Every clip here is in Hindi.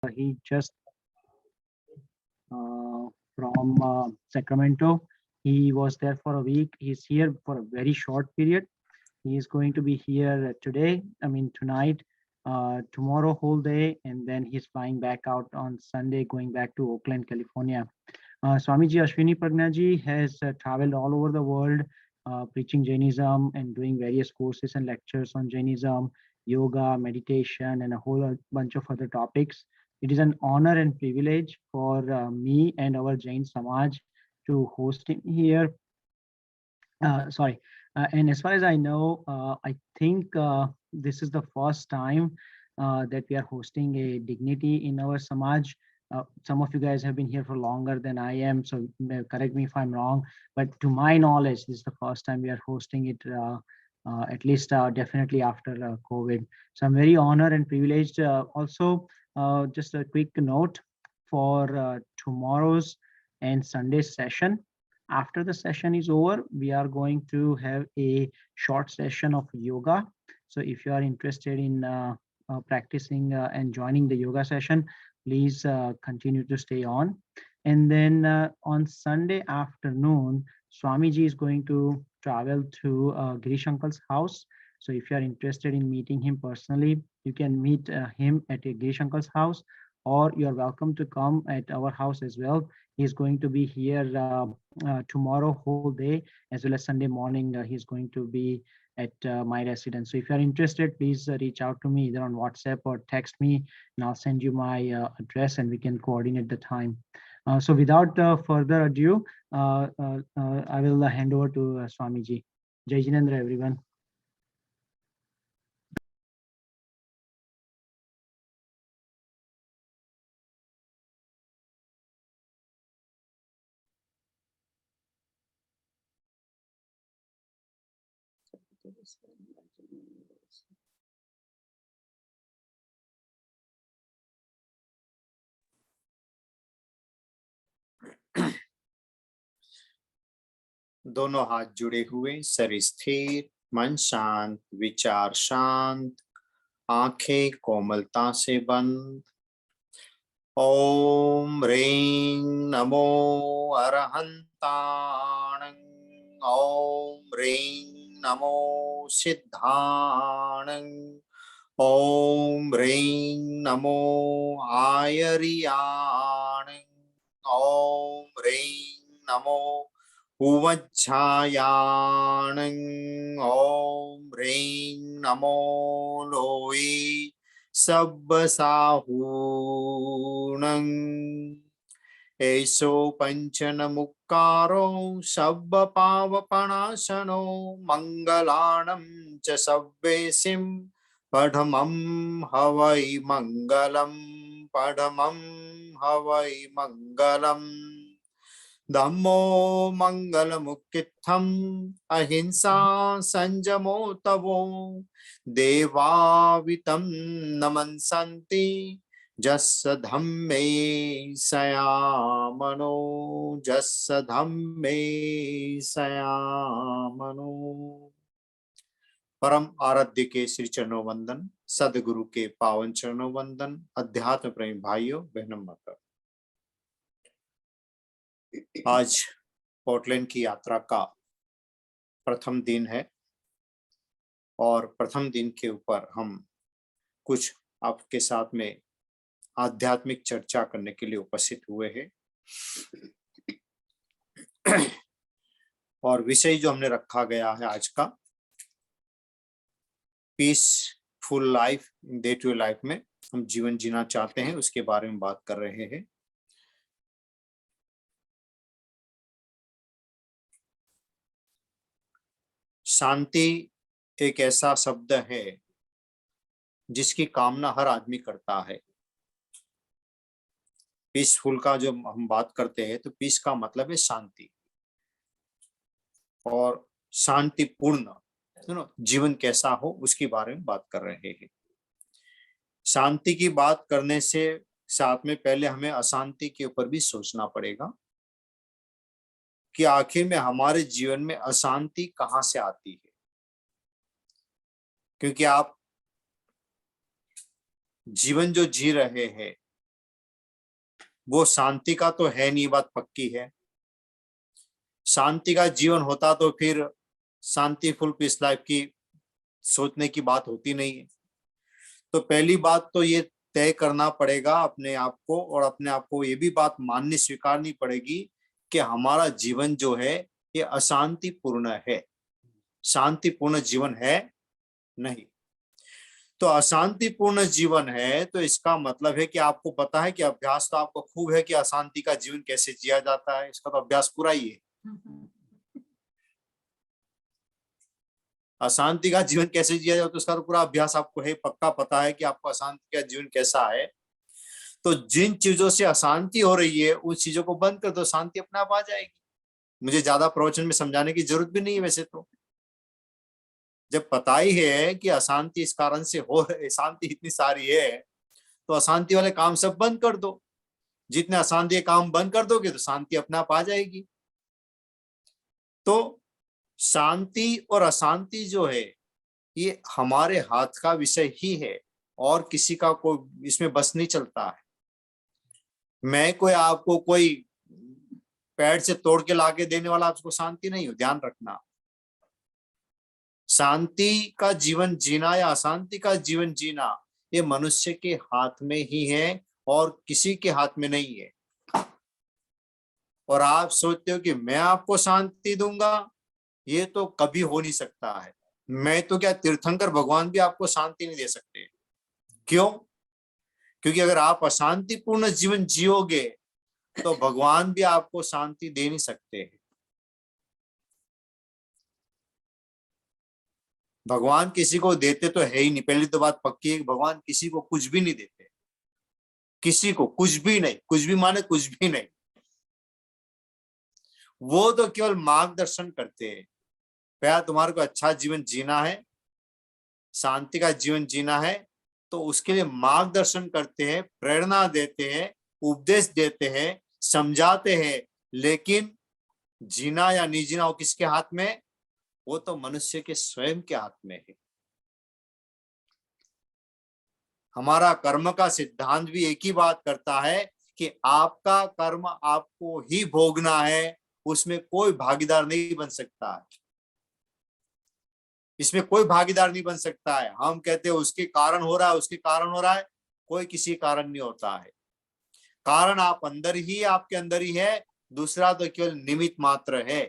he just from Sacramento. He was there for a week. He's here for a very short period. He is going to be here today, tonight, tomorrow whole day, and then he's flying back out on Sunday, going back to Oakland, California. Swamiji Ashwini Pragnaji has traveled all over the world, preaching Jainism and doing various courses and lectures on Jainism, yoga, meditation, and a whole bunch of other topics. It is an honor and privilege for me and our Jain Samaj to host him here. And as far as I know, I think this is the first time that we are hosting a dignity in our Samaj. Some of you guys have been here for longer than I am, so correct me if I'm wrong. But to my knowledge, this is the first time we are hosting it, at least definitely after COVID. So I'm very honored and privileged. Also, just a quick note for tomorrow's and Sunday's session. After the session is over, we are going to have a short session of yoga. So if you are interested in practicing and joining the yoga session, please continue to stay on. And then on Sunday afternoon, Swamiji is going to travel to Girish Uncle's house. So if you are interested in meeting him personally, you can meet him at a Girish Uncle's house, or you're welcome to come at our house as well. He's going to be here tomorrow whole day, as well as Sunday morning. He's going to be at my residence. So if you're interested, please reach out to me either on WhatsApp or text me, and I'll send you my address and we can coordinate the time. So without further ado, I will hand over to Swamiji. Jai Jinendra, everyone. दोनों हाथ जुड़े हुए, सर स्थिर, मन शांत, विचार शांत, आंखें कोमलता से बंद। ओम ह्रीं नमो अरहंताणं, ओम ह्रीं नमो सिद्धाणं, ओम ह्रीं नमो आयर्याणं, ओम ह्रीं नमो उवज्झायाणं, ओम ह्रीं नमो लोये सब्बसाहूणं। एषो पंचनमुक्कारो सब्बपावपणाशनो, मंगलाणं च सव्वेसिं पठमं हवै मंगलं, पठमं हवै मंगलम्। धम्मो मंगलमुक्तिस्थम्, अहिंसा संयमो तवो, देवावितं नमन्सन्ति यस्य धम्मे सयामनो, यस्य धम्मे सयामनो। परम आराध्य के श्री चरणों वंदन, सदगुरु के पावन चरणों वंदन। अध्यात्म प्रेमी भाइयों बहनों, माता, आज पोर्टलैंड की यात्रा का प्रथम दिन है और प्रथम दिन के ऊपर हम कुछ आपके साथ में आध्यात्मिक चर्चा करने के लिए उपस्थित हुए हैं। और विषय जो हमने रखा गया है आज का, peaceful life in day to life में हम जीवन जीना चाहते हैं, उसके बारे में बात कर रहे हैं। शांति एक ऐसा शब्द है जिसकी कामना हर आदमी करता है। पीसफुल का जो हम बात करते हैं तो पीस का मतलब है शांति, और शांतिपूर्ण जीवन कैसा हो उसके बारे में बात कर रहे हैं। शांति की बात करने से साथ में पहले हमें अशांति के ऊपर भी सोचना पड़ेगा कि आखिर में हमारे जीवन में अशांति कहां से आती है। क्योंकि आप जीवन जो जी रहे हैं वो शांति का तो है नहीं, बात पक्की है। शांति का जीवन होता तो फिर शांतिफुल पीस लाइफ की सोचने की बात होती नहीं है। तो पहली बात तो ये तय करना पड़ेगा अपने आप को, और अपने आप को ये भी बात माननी स्वीकारनी पड़ेगी कि हमारा जीवन जो है ये अशांतिपूर्ण है, शांतिपूर्ण जीवन है नहीं। तो अशांतिपूर्ण जीवन है तो इसका मतलब है कि आपको पता है कि अभ्यास तो आपको खूब है कि अशांति का जीवन कैसे जिया जाता है, इसका तो अभ्यास पूरा ही है। अशांति का जीवन कैसे जिया जाए तो उसका तो पूरा अभ्यास आपको है, पक्का पता है कि आपको अशांति का जीवन कैसा है। तो जिन चीजों से अशांति हो रही है उन चीजों को बंद कर दो, शांति अपने आप आ जाएगी। मुझे ज्यादा प्रवचन में समझाने की जरूरत भी नहीं है वैसे तो। जब पता ही है कि अशांति इस कारण से हो रही, शांति इतनी सारी है, तो अशांति वाले काम सब बंद कर दो। जितने अशांति के काम बंद कर दोगे तो शांति अपने आप आ जाएगी। तो शांति और अशांति जो है ये हमारे हाथ का विषय ही है, और किसी का कोई इसमें बस नहीं चलता है। मैं कोई आपको कोई पेड़ से तोड़ के लाके देने वाला आपको शांति नहीं हो, ध्यान रखना। शांति का जीवन जीना या अशांति का जीवन जीना ये मनुष्य के हाथ में ही है और किसी के हाथ में नहीं है। और आप सोचते हो कि मैं आपको शांति दूंगा, ये तो कभी हो नहीं सकता है। मैं तो क्या, तीर्थंकर भगवान भी आपको शांति नहीं दे सकते। क्यों? क्योंकि अगर आप अशांतिपूर्ण जीवन जियोगे तो भगवान भी आपको शांति दे नहीं सकते हैं। भगवान किसी को देते तो है ही नहीं, पहली तो बात पक्की है, भगवान किसी को कुछ भी नहीं देते, किसी को कुछ भी नहीं। कुछ भी माने कुछ भी नहीं, वो तो केवल मार्गदर्शन करते हैं। भैया तुम्हारे को अच्छा जीवन जीना है, शांति का जीवन जीना है, तो उसके लिए मार्गदर्शन करते हैं, प्रेरणा देते हैं, उपदेश देते हैं, समझाते हैं। लेकिन जीना या नहीं जीना वो किसके हाथ में? वो तो मनुष्य के स्वयं के हाथ में है। हमारा कर्म का सिद्धांत भी एक ही बात करता है कि आपका कर्म आपको ही भोगना है, उसमें कोई भागीदार नहीं बन सकता है। इसमें कोई भागीदार नहीं बन सकता है। हम कहते हैं उसके कारण हो रहा है, उसके कारण हो रहा है, कोई किसी कारण नहीं होता है। कारण आप अंदर ही, आपके अंदर ही है, दूसरा तो केवल निमित्त मात्र है।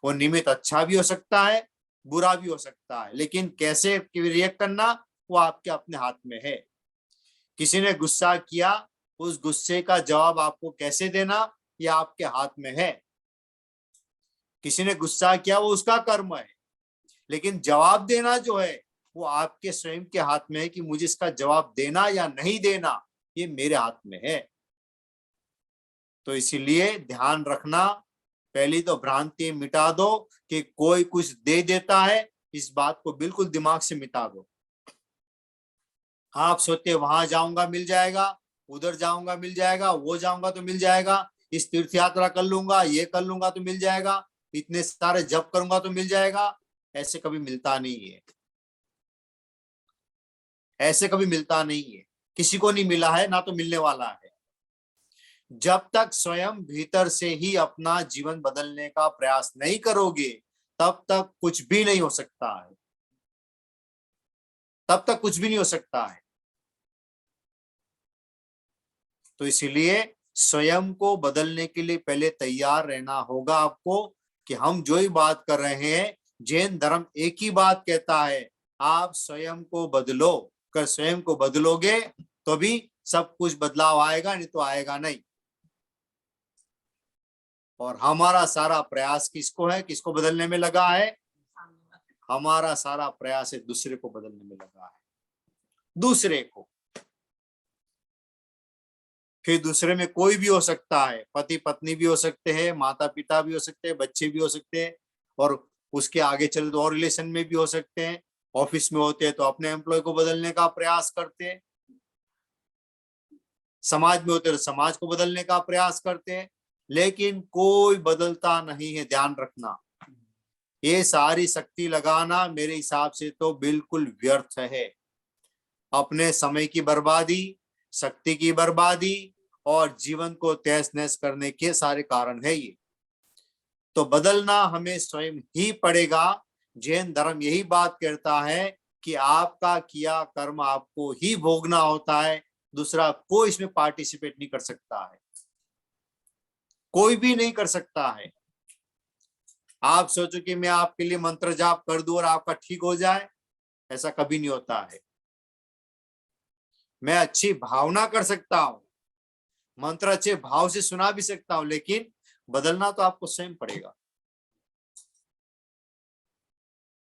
वो निमित्त अच्छा भी हो सकता है, बुरा भी हो सकता है, लेकिन कैसे रिएक्ट करना वो आपके अपने हाथ में है। किसी ने गुस्सा किया, उस गुस्से का जवाब आपको कैसे देना ये आपके हाथ में है। किसी ने गुस्सा किया वो उसका कर्म है, लेकिन जवाब देना जो है वो आपके स्वयं के हाथ में है कि मुझे इसका जवाब देना या नहीं देना ये मेरे हाथ में है। तो इसीलिए ध्यान रखना, पहली तो भ्रांति मिटा दो कि कोई कुछ दे देता है, इस बात को बिल्कुल दिमाग से मिटा दो। आप सोचते वहां जाऊंगा मिल जाएगा, उधर जाऊंगा मिल जाएगा, वो जाऊंगा तो मिल जाएगा, इस तीर्थ यात्रा कर लूंगा, ये कर लूंगा तो मिल जाएगा, इतने सारे जप करूंगा तो मिल जाएगा। ऐसे कभी मिलता नहीं है, ऐसे कभी मिलता नहीं है, किसी को नहीं मिला है, ना तो मिलने वाला है। जब तक स्वयं भीतर से ही अपना जीवन बदलने का प्रयास नहीं करोगे तब तक कुछ भी नहीं हो सकता है, तब तक कुछ भी नहीं हो सकता है। तो इसीलिए स्वयं को बदलने के लिए पहले तैयार रहना होगा आपको कि हम जो ही बात कर रहे हैं, जैन धर्म एक ही बात कहता है, आप स्वयं को बदलो। कर स्वयं को बदलोगे तो भी सब कुछ बदलाव आएगा, नहीं तो आएगा नहीं। और हमारा सारा प्रयास किसको है, किसको बदलने में लगा है? हमारा सारा प्रयास है दूसरे को बदलने में लगा है, दूसरे को। फिर दूसरे में कोई भी हो सकता है, पति पत्नी भी हो सकते हैं, माता पिता भी हो सकते हैं, बच्चे भी हो सकते हैं, और उसके आगे चले तो और रिलेशन में भी हो सकते हैं। ऑफिस में होते हैं तो अपने एम्प्लॉय को बदलने का प्रयास करते हैं, समाज में होते हैं तो समाज को बदलने का प्रयास करते हैं, लेकिन कोई बदलता नहीं है। ध्यान रखना, ये सारी शक्ति लगाना मेरे हिसाब से तो बिल्कुल व्यर्थ है। अपने समय की बर्बादी, शक्ति की बर्बादी और जीवन को तहस नहस करने के सारे कारण है ये। तो बदलना हमें स्वयं ही पड़ेगा। जैन धर्म यही बात कहता है कि आपका किया कर्म आपको ही भोगना होता है, दूसरा कोई इसमें पार्टिसिपेट नहीं कर सकता है, कोई भी नहीं कर सकता है। आप सोचो कि मैं आपके लिए मंत्र जाप कर दूं और आपका ठीक हो जाए, ऐसा कभी नहीं होता है। मैं अच्छी भावना कर सकता हूं, मंत्र अच्छे भाव से सुना भी सकता हूं, लेकिन बदलना तो आपको स्वयं पड़ेगा।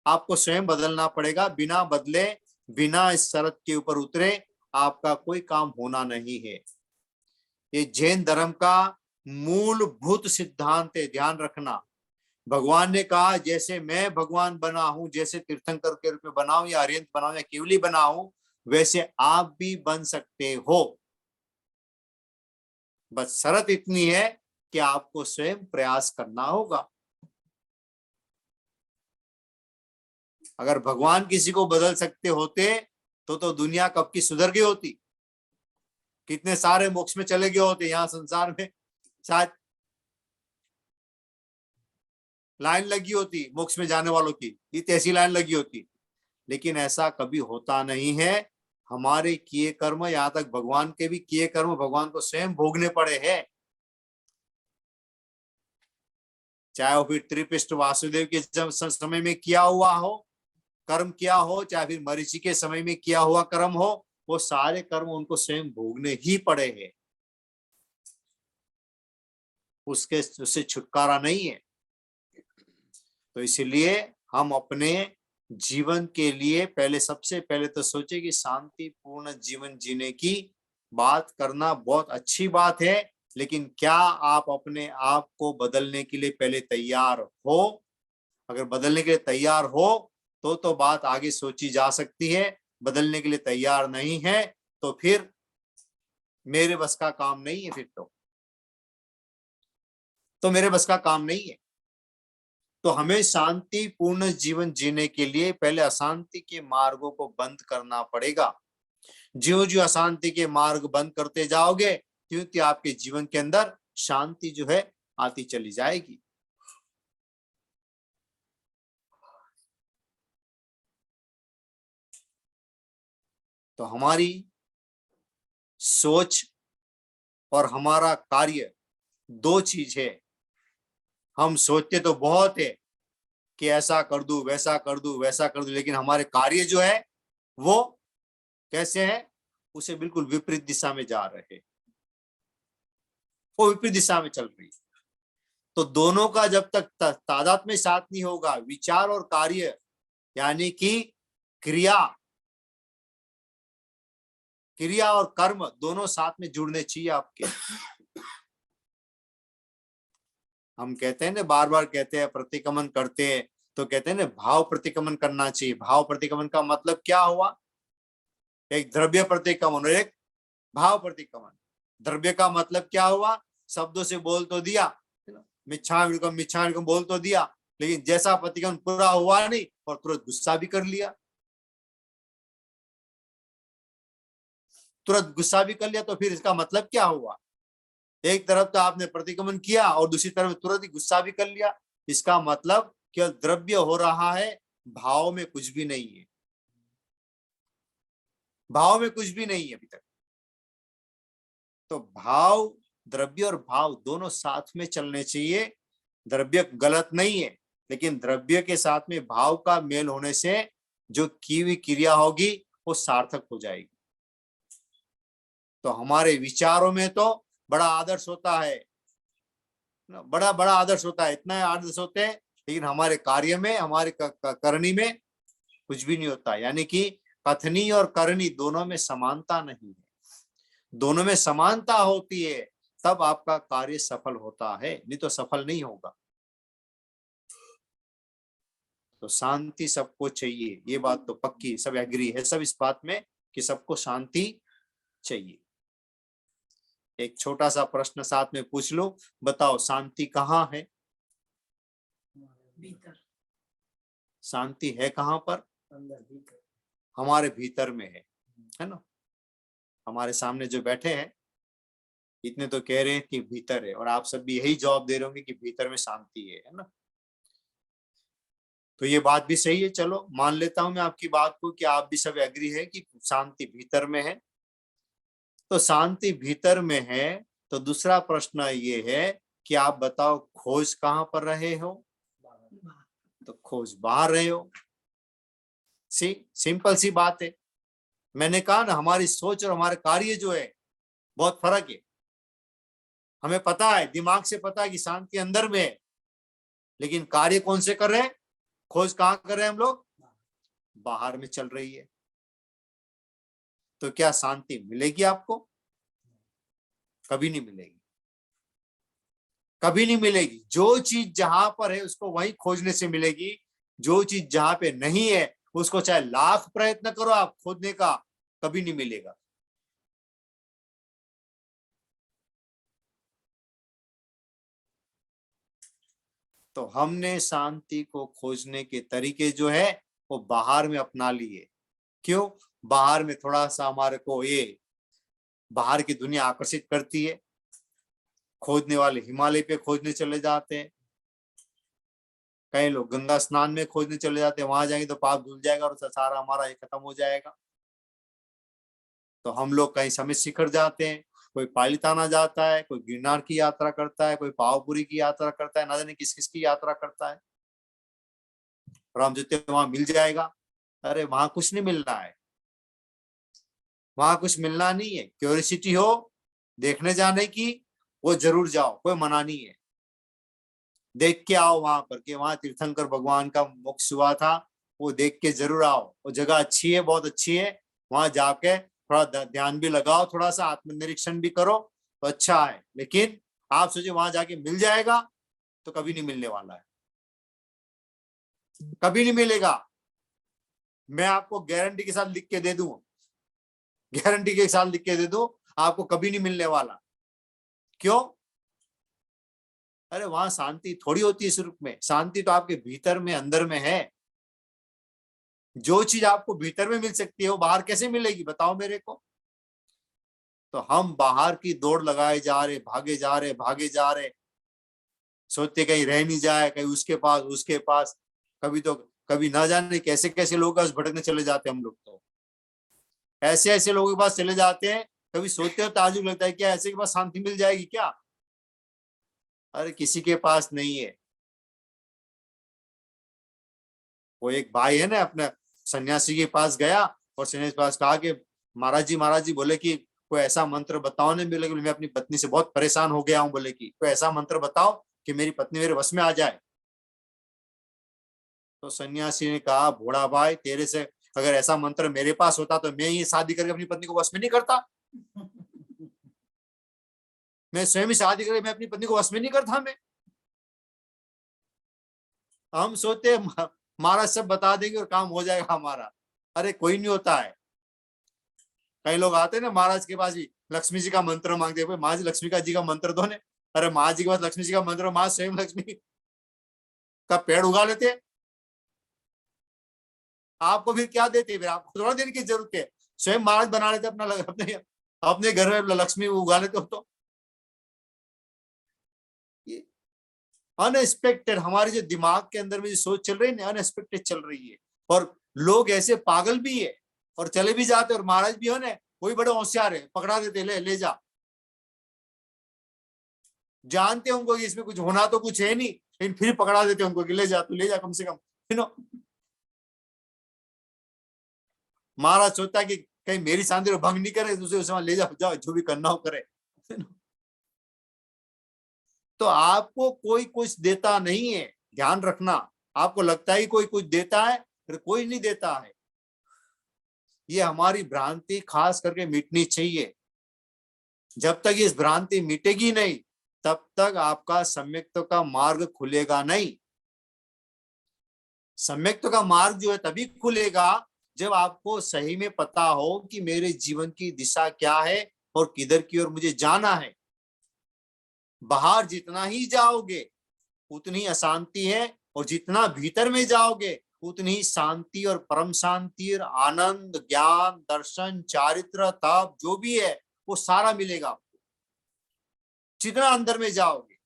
आपको स्वयं बदलना पड़ेगा। बिना बदले, बिना इस शरत के ऊपर उतरे आपका कोई काम होना नहीं है। ये जैन धर्म का मूलभूत सिद्धांत है, ध्यान रखना। भगवान ने कहा जैसे मैं भगवान बना हूं, जैसे तीर्थंकर के रूप में बना हूं या आर्यंत बना हूं या केवली बना हूं, वैसे आप भी बन सकते हो। बस शर्त इतनी है कि आपको स्वयं प्रयास करना होगा। अगर भगवान किसी को बदल सकते होते तो दुनिया कब की सुधर गई होती, कितने सारे मोक्ष में चले गए होते। यहाँ संसार में शायद लाइन लगी होती मोक्ष में जाने वालों की, इतनी ऐसी लाइन लगी होती, लेकिन ऐसा कभी होता नहीं है। हमारे किए कर्म, यहाँ तक भगवान के भी किए कर्म भगवान को स्वयं भोगने पड़े हैं। चाहे वो फिर त्रिपिष्ट वासुदेव के समय में किया हुआ हो, कर्म किया हो, चाहे फिर मरीचि के समय में किया हुआ कर्म हो, वो सारे कर्म उनको स्वयं भोगने ही पड़े हैं। उससे छुटकारा नहीं है। तो इसलिए हम अपने जीवन के लिए पहले, सबसे पहले तो सोचे कि शांतिपूर्ण जीवन जीने की बात करना बहुत अच्छी बात है, लेकिन क्या आप अपने आप को बदलने के लिए पहले तैयार हो? अगर बदलने के लिए तैयार हो तो बात आगे सोची जा सकती है। बदलने के लिए तैयार नहीं है तो फिर मेरे बस का काम नहीं है, फिर तो मेरे बस का काम नहीं है। तो हमें शांतिपूर्ण जीवन जीने के लिए पहले अशांति के मार्गों को बंद करना पड़ेगा। ज्यों ज्यों अशांति के मार्ग बंद करते जाओगे, त्यों त्यों आपके जीवन के अंदर शांति जो है आती चली जाएगी। तो हमारी सोच और हमारा कार्य दो चीज है। हम सोचते तो बहुत है कि ऐसा कर दूं, वैसा कर दूं, वैसा कर दूं, लेकिन हमारे कार्य जो है वो कैसे है? उसे बिल्कुल विपरीत दिशा में जा रहे हैं, वो विपरीत दिशा में चल रही है। तो दोनों का जब तक तादाद में साथ नहीं होगा, विचार और कार्य यानी कि क्रिया और कर्म दोनों साथ में जुड़ने चाहिए आपके। हम कहते हैं ना, बार बार कहते हैं प्रतिक्रमण करते हैं, तो कहते हैं ना भाव प्रतिक्रमण करना चाहिए। भाव प्रतिक्रमण का मतलब क्या हुआ? एक द्रव्य प्रतिक्रमण और एक भाव प्रतिक्रमण। द्रव्य का मतलब क्या हुआ? शब्दों से बोल तो दिया, मिच्छामिच्छामिच्छामि बोल तो दिया, लेकिन जैसा प्रतिक्रमण पूरा हुआ नहीं और तुरंत गुस्सा भी कर लिया। तुरंत गुस्सा भी कर लिया तो फिर इसका मतलब क्या हुआ? एक तरफ तो आपने प्रतिक्रमण किया और दूसरी तरफ तुरंत ही गुस्सा भी कर लिया। इसका मतलब केवल द्रव्य हो रहा है, भाव में कुछ भी नहीं है। भाव में कुछ भी नहीं है अभी तक। तो भाव, द्रव्य और भाव दोनों साथ में चलने चाहिए। द्रव्य गलत नहीं है, लेकिन द्रव्य के साथ में भाव का मेल होने से जो की हुई क्रिया होगी वो सार्थक हो जाएगी। तो हमारे विचारों में तो बड़ा आदर्श होता है, बड़ा बड़ा आदर्श होता है, इतना आदर्श होते हैं, लेकिन हमारे कार्य में, हमारे करनी में कुछ भी नहीं होता। यानी कि कथनी और करनी दोनों में समानता नहीं है। दोनों में समानता होती है तब आपका कार्य सफल होता है, नहीं तो सफल नहीं होगा। तो शांति सबको चाहिए, ये बात तो पक्की, सब एग्री है सब इस बात में कि सबको शांति चाहिए। एक छोटा सा प्रश्न साथ में पूछ लो, बताओ शांति कहाँ है? भीतर। शांति है कहाँ पर? अंदर भीतर। हमारे भीतर में है ना? हमारे सामने जो बैठे हैं इतने तो कह रहे हैं कि भीतर है, और आप सब भी यही जवाब दे रहे होंगे कि भीतर में शांति है ना। तो ये बात भी सही है, चलो मान लेता हूं मैं आपकी बात को कि आप भी सब एग्री है कि शांति भीतर में है। तो शांति भीतर में है, तो दूसरा प्रश्न ये है कि आप बताओ खोज कहां पर रहे हो? तो खोज बाहर रहे हो। सिंपल सी बात है। मैंने कहा ना, हमारी सोच और हमारे कार्य जो है बहुत फर्क है। हमें पता है, दिमाग से पता है कि शांति अंदर में है, लेकिन कार्य कौन से कर रहे हैं? खोज कहां कर रहे हैं हम लोग? बाहर में चल रही है। तो क्या शांति मिलेगी आपको? कभी नहीं मिलेगी, कभी नहीं मिलेगी। जो चीज जहां पर है उसको वहीं खोजने से मिलेगी। जो चीज जहां पे नहीं है उसको चाहे लाख प्रयत्न करो आप खोजने का, कभी नहीं मिलेगा। तो हमने शांति को खोजने के तरीके जो है वो बाहर में अपना लिए। क्यों? बाहर में थोड़ा सा हमारे को ये बाहर की दुनिया आकर्षित करती है। खोजने वाले हिमालय पे खोजने चले जाते हैं, कई लोग गंगा स्नान में खोजने चले जाते हैं, वहां जाएंगे तो पाप धुल जाएगा और सारा हमारा ये खत्म हो जाएगा। तो हम लोग कहीं समित शिखर जाते हैं, कोई पालिताना जाता है, कोई गिरनार की यात्रा करता है, कोई पावपुरी की यात्रा करता है, ना जाने किस किस की यात्रा करता है। और हम जितने वहां मिल जाएगा, अरे वहां कुछ नहीं मिल रहा है, वहां कुछ मिलना नहीं है। क्यूरियोसिटी हो देखने जाने की, वो जरूर जाओ, कोई मना नहीं है। देख के आओ वहां पर कि वहां तीर्थंकर भगवान का मोक्ष हुआ था, वो देख के जरूर आओ। वो जगह अच्छी है, बहुत अच्छी है। वहां जाके थोड़ा ध्यान भी लगाओ, थोड़ा सा आत्मनिरीक्षण भी करो तो अच्छा है। लेकिन आप सोचिए वहां जाके मिल जाएगा, तो कभी नहीं मिलने वाला है, कभी नहीं मिलेगा। मैं आपको गारंटी के साथ लिख के दे दूं, गारंटी के साथ लिख के दे दूं, आपको कभी नहीं मिलने वाला। क्यों? अरे वहां शांति थोड़ी होती है स्वरूप में, शांति तो आपके भीतर में अंदर में है। जो चीज आपको भीतर में मिल सकती है वो बाहर कैसे मिलेगी, बताओ मेरे को। तो हम बाहर की दौड़ लगाए जा रहे, भागे जा रहे, भागे जा रहे, सोचते कहीं रह नहीं जाए, कहीं उसके पास उसके पास। कभी तो कभी ना जाने कैसे कैसे लोगों के पास भटकने चले जाते हैं हम लोग। तो ऐसे ऐसे लोगों के पास चले जाते हैं, कभी सोचते हो ताजुब लगता है क्या ऐसे के पास शांति मिल जाएगी क्या? अरे किसी के पास नहीं है। वो एक भाई है ना, अपने सन्यासी के पास गया और सन्यासी के पास कहा कि महाराज जी बोले कि कोई ऐसा मंत्र बताओ ने। बोले कि मैं अपनी पत्नी से बहुत परेशान हो गया हूँ, बोले कि कोई ऐसा मंत्र बताओ कि मेरी पत्नी मेरे वश में आ जाए। तो सन्यासी ने कहा, भोड़ा भाई, तेरे से अगर ऐसा मंत्र मेरे पास होता तो मैं ही शादी करके अपनी पत्नी को वश में नहीं करता। मैं स्वयं ही शादी करके मैं अपनी पत्नी को वश में नहीं करता। मैं हम सोचते महाराज सब बता देंगे और काम हो जाएगा हमारा। अरे कोई नहीं होता है। कई लोग आते हैं ना महाराज के पास ही, लक्ष्मी जी का मंत्र मांगते हैं, महाराज लक्ष्मी का जी का मंत्र दो ने। अरे महाराज जी के पास लक्ष्मी जी का मंत्र, महाराज स्वयं लक्ष्मी का पेड़ उगा लेते। आपको फिर क्या देते? फिर आपको थोड़ा देने की जरूरत है, स्वयं महाराज बना लेते अपना, अपने अपने घर में लक्ष्मी उगा लेते हो। तो ये अनएक्सपेक्टेड हमारे जो दिमाग के अंदर में जो सोच चल रही है ना, अनएक्सपेक्टेड चल रही है। और लोग ऐसे पागल भी है और चले भी जाते, और महाराज भी हो ना, कोई बड़े होशियार है, पकड़ा देते, ले जा। जानते उनको कि इसमें कुछ होना तो कुछ है नहीं, लेकिन फिर पकड़ा देते उनको कि ले जा, तू ले जा कम से कम। महाराज सोचता है कि कहीं मेरी शांति को भंग नहीं करे, दूसरे उसे ले जाओ, जो भी करना हो करे। तो आपको कोई कुछ देता नहीं है, ध्यान रखना। आपको लगता है कोई कुछ देता है, फिर कोई नहीं देता है। ये हमारी भ्रांति खास करके मिटनी चाहिए। जब तक इस भ्रांति मिटेगी नहीं, तब तक आपका सम्यक्त्व का मार्ग खुलेगा नहीं। सम्यक्त्व का मार्ग जो है तभी खुलेगा जब आपको सही में पता हो कि मेरे जीवन की दिशा क्या है और किधर की ओर मुझे जाना है। बाहर जितना ही जाओगे उतनी अशांति है, और जितना भीतर में जाओगे उतनी ही शांति और परम शांति और आनंद, ज्ञान, दर्शन, चारित्र, तप जो भी है वो सारा मिलेगा आपको। जितना अंदर में जाओगे।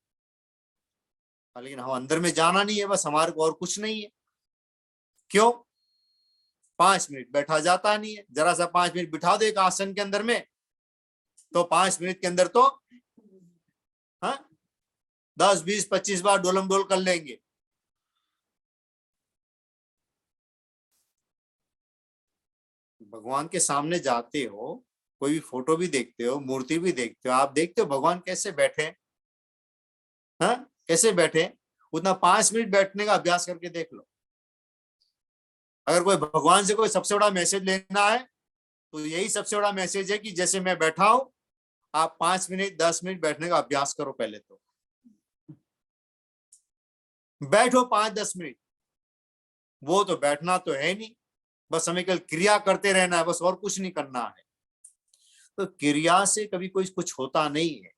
लेकिन हम अंदर में जाना नहीं है, बस हमारे को और कुछ नहीं है। क्यों? 5 मिनट बैठा जाता नहीं है। जरा सा 5 मिनट बिठा दो एक आसन के अंदर में, तो 5 मिनट के अंदर तो हाँ 10 20 25 बार डोलम डोल कर लेंगे। भगवान के सामने जाते हो, कोई भी फोटो भी देखते हो, मूर्ति भी देखते हो, आप देखते हो भगवान कैसे बैठे, हाँ कैसे बैठे। उतना 5 मिनट बैठने का अभ्यास करके देख लो। अगर कोई भगवान से कोई सबसे बड़ा मैसेज लेना है तो यही सबसे बड़ा मैसेज है कि जैसे मैं बैठा हूं, आप 5 मिनट 10 मिनट बैठने का अभ्यास करो। पहले तो बैठो 5 10 मिनट। वो तो बैठना तो है नहीं, बस हमें कल क्रिया करते रहना है, बस और कुछ नहीं करना है। तो क्रिया से कभी कोई कुछ होता नहीं है।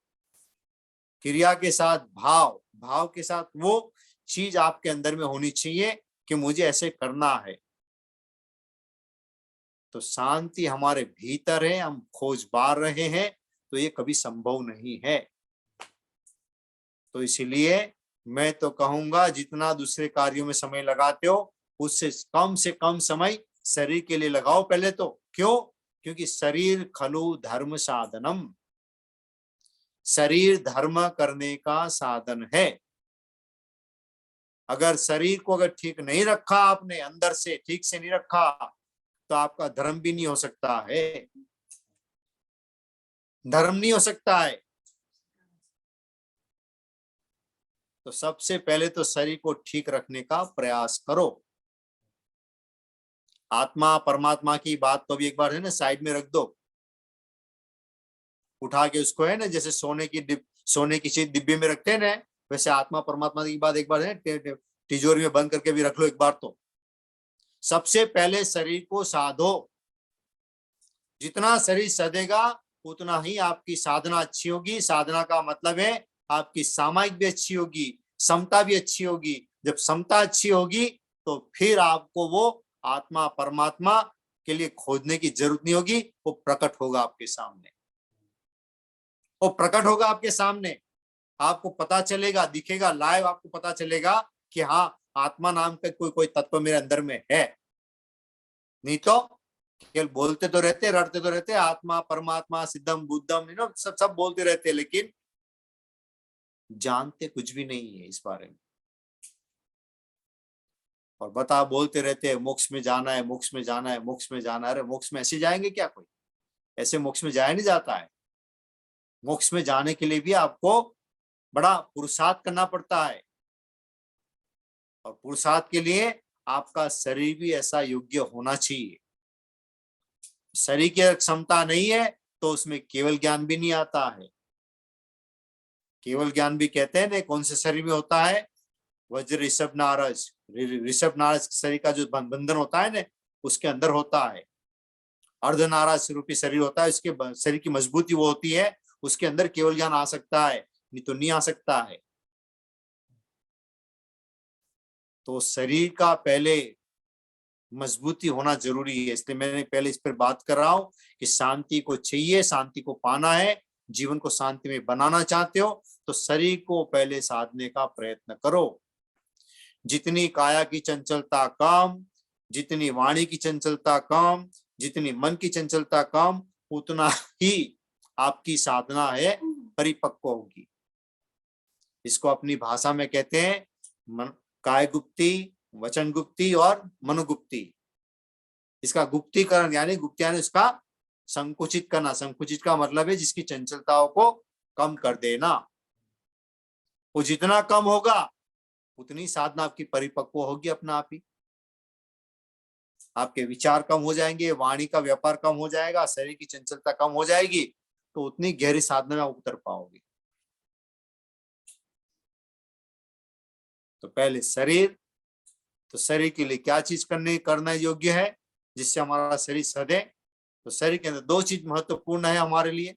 क्रिया के साथ भाव, भाव के साथ वो चीज आपके अंदर में होनी चाहिए कि मुझे ऐसे करना है। तो शांति हमारे भीतर है, हम खोज पा रहे हैं, तो ये कभी संभव नहीं है। तो इसीलिए मैं तो कहूंगा जितना दूसरे कार्यों में समय लगाते हो उससे कम से कम समय शरीर के लिए लगाओ पहले तो। क्यों? क्योंकि शरीर खलु धर्म साधनम, शरीर धर्म करने का साधन है। अगर शरीर को अगर ठीक नहीं रखा आपने, अंदर से ठीक से नहीं रखा, तो आपका धर्म भी नहीं हो सकता है, धर्म नहीं हो सकता है। तो सबसे पहले तो शरीर को ठीक रखने का प्रयास करो। आत्मा परमात्मा की बात तो भी एक बार है ना साइड में रख दो, उठा के उसको है ना जैसे सोने की चीज डिब्बे में रखते हैं ना, वैसे आत्मा परमात्मा की बात एक बार है तिजोरी में बंद करके भी रख लो एक बार। तो सबसे पहले शरीर को साधो। जितना शरीर सधेगा उतना ही आपकी साधना अच्छी होगी। साधना का मतलब है आपकी सामायिक भी अच्छी होगी, समता भी अच्छी होगी। जब समता अच्छी होगी तो फिर आपको वो आत्मा परमात्मा के लिए खोजने की जरूरत नहीं होगी, वो प्रकट होगा आपके सामने, वो प्रकट होगा आपके सामने। आपको पता चलेगा, दिखेगा लाइव, आपको पता चलेगा कि हाँ आत्मा नाम का कोई तत्व मेरे अंदर में है। नहीं तो केवल बोलते तो रहते, रटते तो रहते, आत्मा परमात्मा सिद्धम बुद्धम सब सब बोलते रहते, लेकिन जानते कुछ भी नहीं है इस बारे में। और बता बोलते रहते हैं मोक्ष में जाना है, मोक्ष में जाना है, मोक्ष में जाना है। अरे मोक्ष में ऐसे जाएंगे क्या? कोई ऐसे मोक्ष में जाया नहीं जाता है। मोक्ष में जाने के लिए भी आपको बड़ा पुरुषार्थ करना पड़ता है, और पुरुषार्थ के लिए आपका शरीर भी ऐसा योग्य होना चाहिए। शरीर की क्षमता नहीं है तो उसमें केवल ज्ञान भी नहीं आता है। केवल ज्ञान भी कहते हैं ना कौन से शरीर में होता है? वज्र ऋषभ नारज, ऋषभ नारज शरीर का जो बंधन होता है ना उसके अंदर होता है। अर्धनाराज रूपी शरीर होता है, उसके शरीर की मजबूती वो होती है, उसके अंदर केवल ज्ञान आ सकता है, नहीं तो नहीं आ सकता है। तो शरीर का पहले मजबूती होना जरूरी है। इसलिए मैंने पहले इस पर बात कर रहा हूं कि शांति को चाहिए, शांति को पाना है, जीवन को शांति में बनाना चाहते हो तो शरीर को पहले साधने का प्रयत्न करो। जितनी काया की चंचलता कम, जितनी वाणी की चंचलता कम, जितनी मन की चंचलता कम, उतना ही आपकी साधना है परिपक्व होगी। इसको अपनी भाषा में कहते हैं काय गुप्ती, वचन गुप्ती और मनोगुप्ती। इसका गुप्तीकरण यानी गुप्त यानी उसका संकुचित करना। संकुचित का मतलब है जिसकी चंचलताओं को कम कर देना। वो जितना कम होगा उतनी साधना आपकी परिपक्व होगी अपना आप ही। आपके विचार कम हो जाएंगे, वाणी का व्यापार कम हो जाएगा, शरीर की चंचलता कम हो जाएगी, तो उतनी गहरी साधना में उतर पाओगे। तो पहले शरीर, तो शरीर के लिए क्या चीज करना योग्य है जिससे हमारा शरीर सधे? तो शरीर के अंदर दो चीज महत्वपूर्ण है हमारे लिए।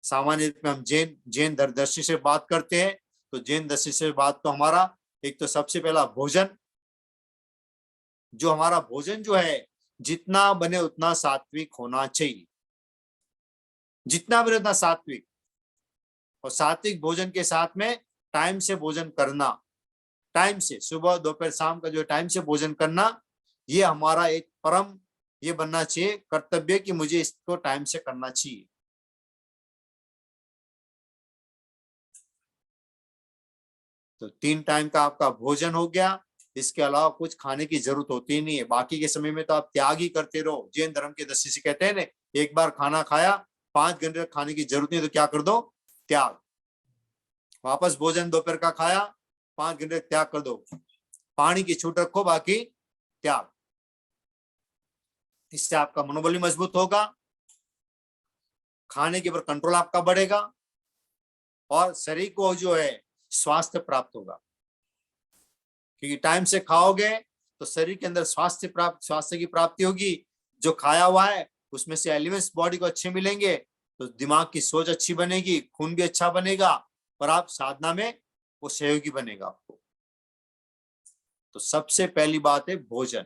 सामान्य रूप में हम जैन दर्शी से बात करते हैं, तो जैन दर्शी से बात तो हमारा एक तो सबसे पहला भोजन, जो हमारा भोजन जो है जितना बने उतना सात्विक होना चाहिए, जितना बने उतना सात्विक। और सात्विक भोजन के साथ में टाइम से भोजन करना, टाइम से सुबह दोपहर शाम का जो टाइम से भोजन करना, ये हमारा एक परम ये बनना चाहिए कर्तव्य कि मुझे इसको टाइम से करना चाहिए। तो 3 टाइम का आपका भोजन हो गया, इसके अलावा कुछ खाने की जरूरत होती नहीं है। बाकी के समय में तो आप त्याग ही करते रहो। जैन धर्म के दृष्टि से कहते हैं ना, एक बार खाना खाया 5 घंटे तक खाने की जरूरत नहीं, तो क्या कर दो, त्याग। वापस भोजन दोपहर का खाया 5 घंटे त्याग कर दो। पानी की छूट रखो, बाकी त्याग। इससे आपका मनोबल भी मजबूत होगा, खाने के ऊपर कंट्रोल आपका बढ़ेगा और शरीर को जो है स्वास्थ्य प्राप्त होगा। क्योंकि टाइम से खाओगे तो शरीर के अंदर स्वास्थ्य की प्राप्ति होगी। जो खाया हुआ है उसमें से एलिमेंट्स बॉडी को अच्छे मिलेंगे, तो दिमाग की सोच अच्छी बनेगी, खून भी अच्छा बनेगा और आप साधना में वो सहयोगी बनेगा आपको। तो सबसे पहली बात है भोजन।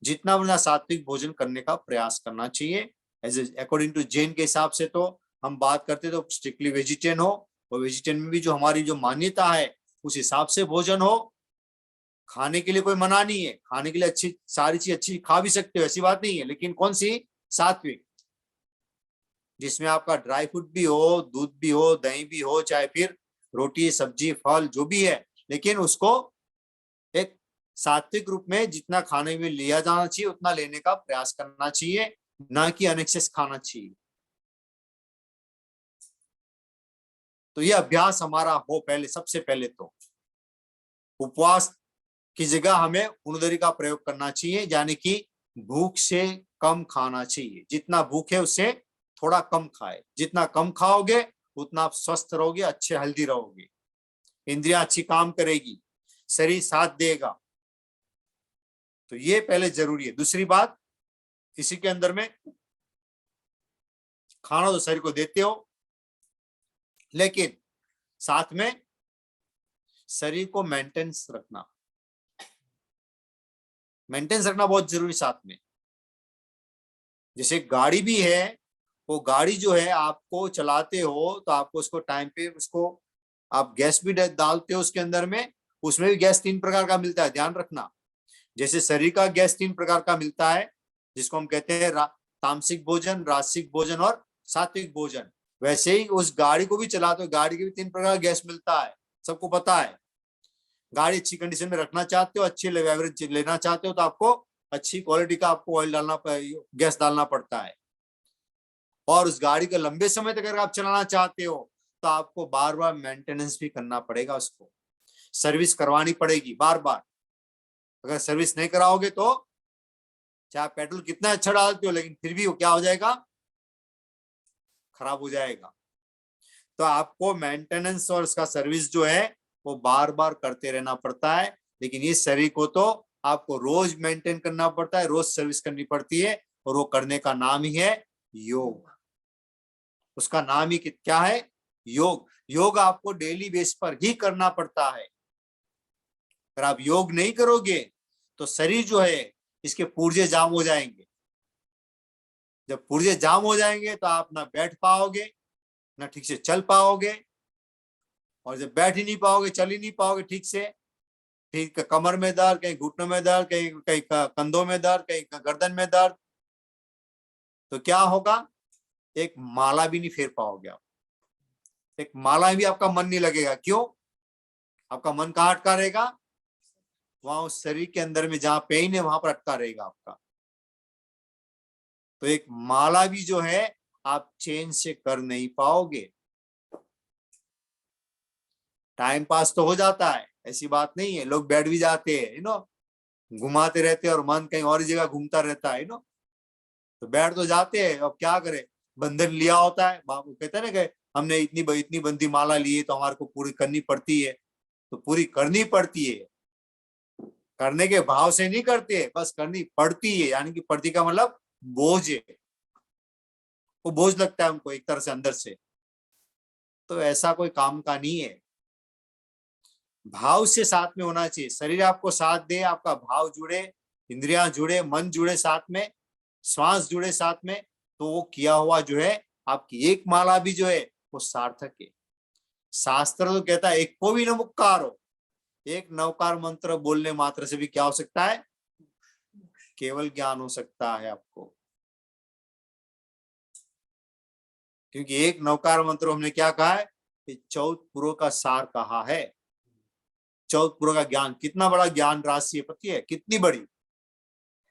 जितना बड़ा सात्विक भोजन करने का प्रयास करना चाहिए। एज अकॉर्डिंग टू जैन के हिसाब से तो हम बात करते तो स्ट्रिक्टली वेजिटेरियन हो, और वेजिटेरियन में भी जो हमारी जो मान्यता है उस हिसाब से भोजन हो। खाने के लिए कोई मना नहीं है, खाने के लिए अच्छी सारी चीज अच्छी खा भी सकते हो, ऐसी बात नहीं है, लेकिन कौन सी, सात्विक, जिसमें आपका ड्राई फ्रूट भी हो, दूध भी हो, दही भी हो, चाहे फिर रोटी सब्जी फल जो भी है, लेकिन उसको एक सात्विक रूप में जितना खाने में लिया जाना चाहिए उतना लेने का प्रयास करना चाहिए, ना कि अनएक्सेस खाना चाहिए। तो ये अभ्यास हमारा हो पहले, सबसे पहले तो उपवास की जगह हमें उनुदरी का प्रयोग करना चाहिए, यानी कि भूख से कम खाना चाहिए। जितना भूख है उससे थोड़ा कम खाए। जितना कम खाओगे उतना आप स्वस्थ रहोगे, अच्छे हेल्दी रहोगे, इंद्रियां अच्छी काम करेगी, शरीर साथ देगा। तो ये पहले जरूरी है। दूसरी बात, इसी के अंदर में खाना तो शरीर को देते हो, लेकिन साथ में शरीर को मेंटेनेंस रखना बहुत जरूरी। साथ में जैसे गाड़ी भी है, वो गाड़ी जो है आपको चलाते हो तो आपको उसको टाइम पे उसको आप गैस भी डालते हो उसके अंदर में, उसमें भी गैस 3 प्रकार का मिलता है, ध्यान रखना। जैसे शरीर का गैस 3 प्रकार का मिलता है, जिसको हम कहते हैं तामसिक भोजन, राजसिक भोजन और सात्विक भोजन। वैसे ही उस गाड़ी को भी चलाते हो, गाड़ी के भी 3 प्रकार का गैस मिलता है, सबको पता है। गाड़ी अच्छी कंडीशन में रखना चाहते हो, अच्छी एवरेज लेना चाहते हो, तो आपको अच्छी क्वालिटी का आपको ऑयल डालना, गैस डालना पड़ता है। और उस गाड़ी को लंबे समय तक अगर आप चलाना चाहते हो तो आपको बार बार मेंटेनेंस भी करना पड़ेगा, उसको सर्विस करवानी पड़ेगी बार बार। अगर सर्विस नहीं कराओगे तो चाहे पेट्रोल कितना अच्छा डालते हो, लेकिन फिर भी वो क्या हो जाएगा, खराब हो जाएगा। तो आपको मेंटेनेंस और उसका सर्विस जो है वो बार बार करते रहना पड़ता है। लेकिन इस शरीर को तो आपको रोज मेंटेन करना पड़ता है, रोज सर्विस करनी पड़ती है, और वो करने का नाम ही है योग। उसका नाम ही क्या है, योग। योग आपको डेली बेस पर ही करना पड़ता है। अगर आप योग नहीं करोगे तो शरीर जो है इसके पुर्जे जाम हो जाएंगे। जब पुर्जे जाम हो जाएंगे तो आप ना बैठ पाओगे, ना ठीक से चल पाओगे, और जब बैठ ही नहीं पाओगे, चल ही नहीं पाओगे ठीक से, फिर कमर में दर्द, कहीं घुटनों में दर्द, कहीं कंधों में दर्द, कहीं गर्दन में दर्द, तो क्या होगा, एक माला भी नहीं फेर पाओगे आप। एक माला भी आपका मन नहीं लगेगा। क्यों? आपका मन कहाँ अटका रहेगा, वहां उस शरीर के अंदर में जहां पेन है वहां पर अटका रहेगा आपका। तो एक माला भी जो है आप चैन से कर नहीं पाओगे। टाइम पास तो हो जाता है, ऐसी बात नहीं है, लोग बैठ भी जाते हैं, घुमाते रहते हैं और मन कहीं और जगह घूमता रहता है, तो बैठ तो जाते हैं। अब क्या करे, बंधन लिया होता है, बाबू कहते हैं ना कि हमने इतनी बंदी माला ली है तो हमारे को पूरी करनी पड़ती है। तो पूरी करनी पड़ती है, करने के भाव से नहीं करते, बस करनी पड़ती है। यानी कि पड़ती का मतलब बोझ है, वो बोझ लगता है उनको एक तरह से अंदर से। तो ऐसा कोई काम का नहीं है, भाव से साथ में होना चाहिए। शरीर आपको साथ दे, आपका भाव जुड़े, इंद्रियां जुड़े, मन जुड़े साथ में, श्वास जुड़े साथ में, तो वो किया हुआ जो है आपकी एक माला भी जो है वो सार्थक है। शास्त्र तो कहता है एक को भी न मुक्कारो, एक नवकार मंत्र बोलने मात्र से भी क्या हो सकता है, केवल ज्ञान हो सकता है आपको। क्योंकि एक नवकार मंत्र हमने क्या कहा है कि 14 पुरों का सार कहा है। 14 पुरों का ज्ञान, कितना बड़ा ज्ञान राशि है पता है, कितनी बड़ी,